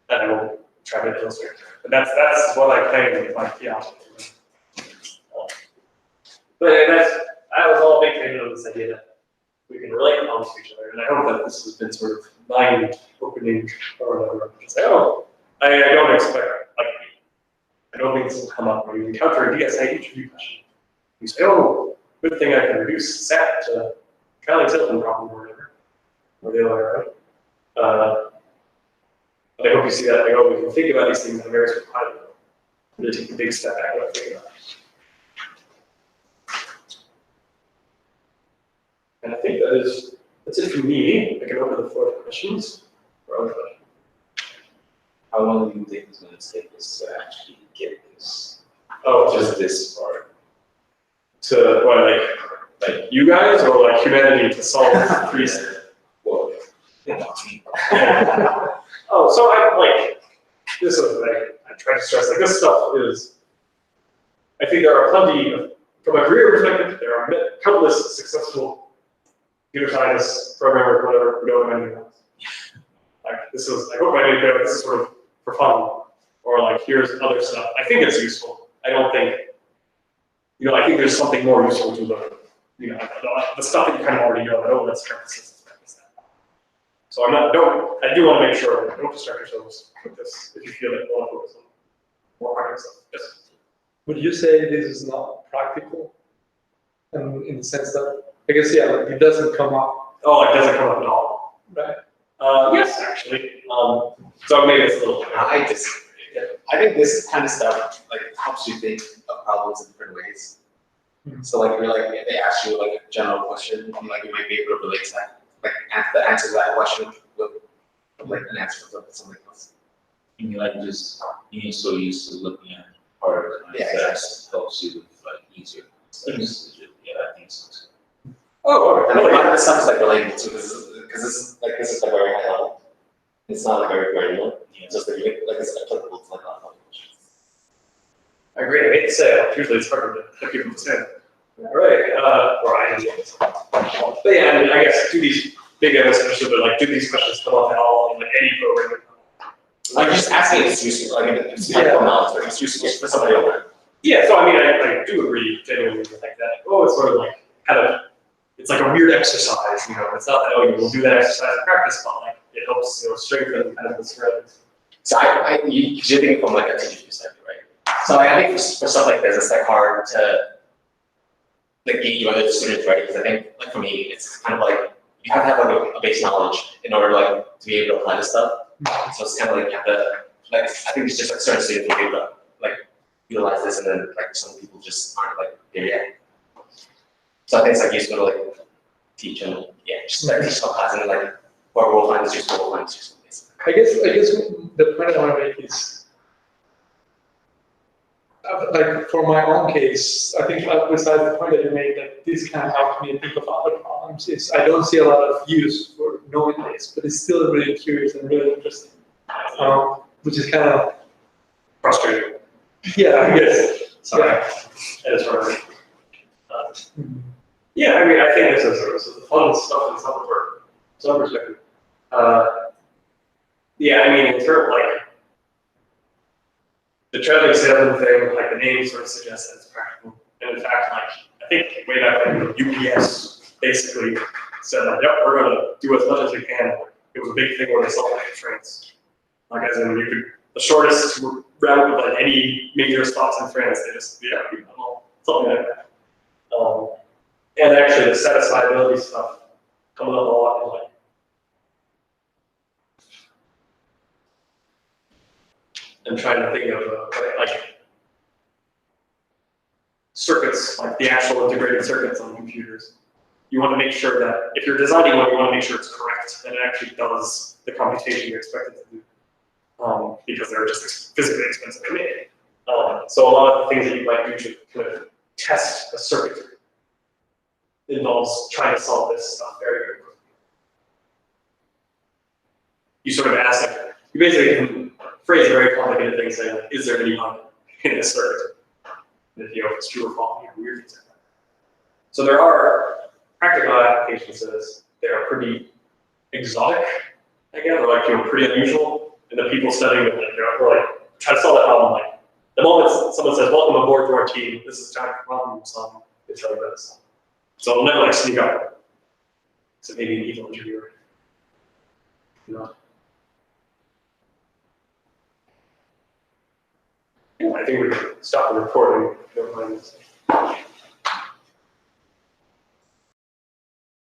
And I will try to illustrate. But that's what I claim with my theology. But that was all big on this idea that we can relate columns to each other. And I hope that this has been sort of mind opening or whatever. Say, oh, I don't expect, like, I don't think this will come up when you encounter a DSA interview question. You say, oh, good thing I can reduce SAT to Crowley-Tilton problem or whatever. Or the other way around. But I hope you see that, like, oh, we can think about these things in a very sort of high level. Really take a big step back and think about it. And I think that's it for me. I can open the floor to questions or other questions. How long do you think it's going to take us to actually get this? Oh, Just this part. to what, like you guys or like humanity to solve three? Well, Oh, so I like this is like I try to stress like this stuff is. I think there are plenty of, from a career perspective, there are countless successful computer scientists, programmers, whatever, who don't know anything else. Like this is, I hope I made it clear, this is sort of for fun, or like here's other stuff. I think it's useful. I don't think, I think there's something more useful to learn. The stuff that you kind of already know, oh, let's try this. So I do want to make sure, don't distract yourselves with this if you feel like you want to focus on more practical stuff. Yes. Would you say this is not practical? And in the sense that, I guess, yeah, like it doesn't come up. Oh, it doesn't come up at all. Right. Yes, actually. So maybe it's a little. I disagree. I think this kind of stuff like helps you think of problems in different ways. So like if they ask you like a general question, like you might be able to relate to that, like the answer to that question with like an answer to something else. I mean, like just being so used to looking at harder concepts helps you with like easier concepts. Yeah, I think so. Oh, And a lot of this stuff is like related to this because this is like very high level. It's not like very granular. It's just like it's applicable to like a lot of questions. I agree. I hate to say it. Usually it's harder to get people to say it. All right. Or I enjoy it. But yeah, I mean, I guess do these big especially, but like do these questions come up at all in like any program? Like just asking it's useful. Like it's knowledge, but it's useful for somebody to learn. Yeah. So I mean, I do agree genuinely with like that. Oh, it's sort of like it's like a weird exercise. It's not that you will do that exercise in practice, but like it helps strengthen kind of the threads. So you're thinking from like a teacher's perspective, right? So I think for stuff like this, it's like hard to like get you other students ready because I think like for me, it's kind of like you have to have like a base knowledge in order like to be able to apply this stuff. So it's kind of like you have to like I think it's just like certain students will be able to like utilize this, and then like some people just aren't like there yet. So I think it's like useful to like teach and just like teach some class and then like whoever will find this useful will find this useful. I guess the point I want to make is, like for my own case, I think besides the point that you made that this kind of helped me think of other problems, is I don't see a lot of use for knowing this, but it's still really curious and really interesting, which is kind of Frustrating. yeah, I guess. Sorry. It is hard. Yeah, I mean, I think this is the fun stuff in some perspective. Yeah, I mean, in terms like the traveling salesman thing, like the name sort of suggests that it's practical. And in fact, like I think way back when UPS basically said that, yep, we're gonna do as much as we can. It was a big thing where they sold like trains. Like as in the shortest route of like any major stops in France, they just something like that. And actually the satisfiability stuff coming up a lot in like I'm trying to think of like circuits, like the actual integrated circuits on computers. You want to make sure that if you're designing one, you want to make sure it's correct and it actually does the computation you expect it to do, because they're just physically expensive to make. So a lot of the things that you might do to kind of test a circuit involves trying to solve this stuff very, very quickly. You sort of ask, like, you basically can phrase a very complicated thing saying, like, is there any bug in this circuit? And if it's true or false, weird things like that. So there are practical applications to this. They are pretty exotic, again, or like pretty unusual. And the people studying it, are like try to solve that problem. Like the moment someone says, "Welcome aboard to our team. This is time for problem solving," they tell you about this. So it'll never like sneak up. So maybe an evil interviewer. No. Yeah, I think we can stop the recording. Don't mind this.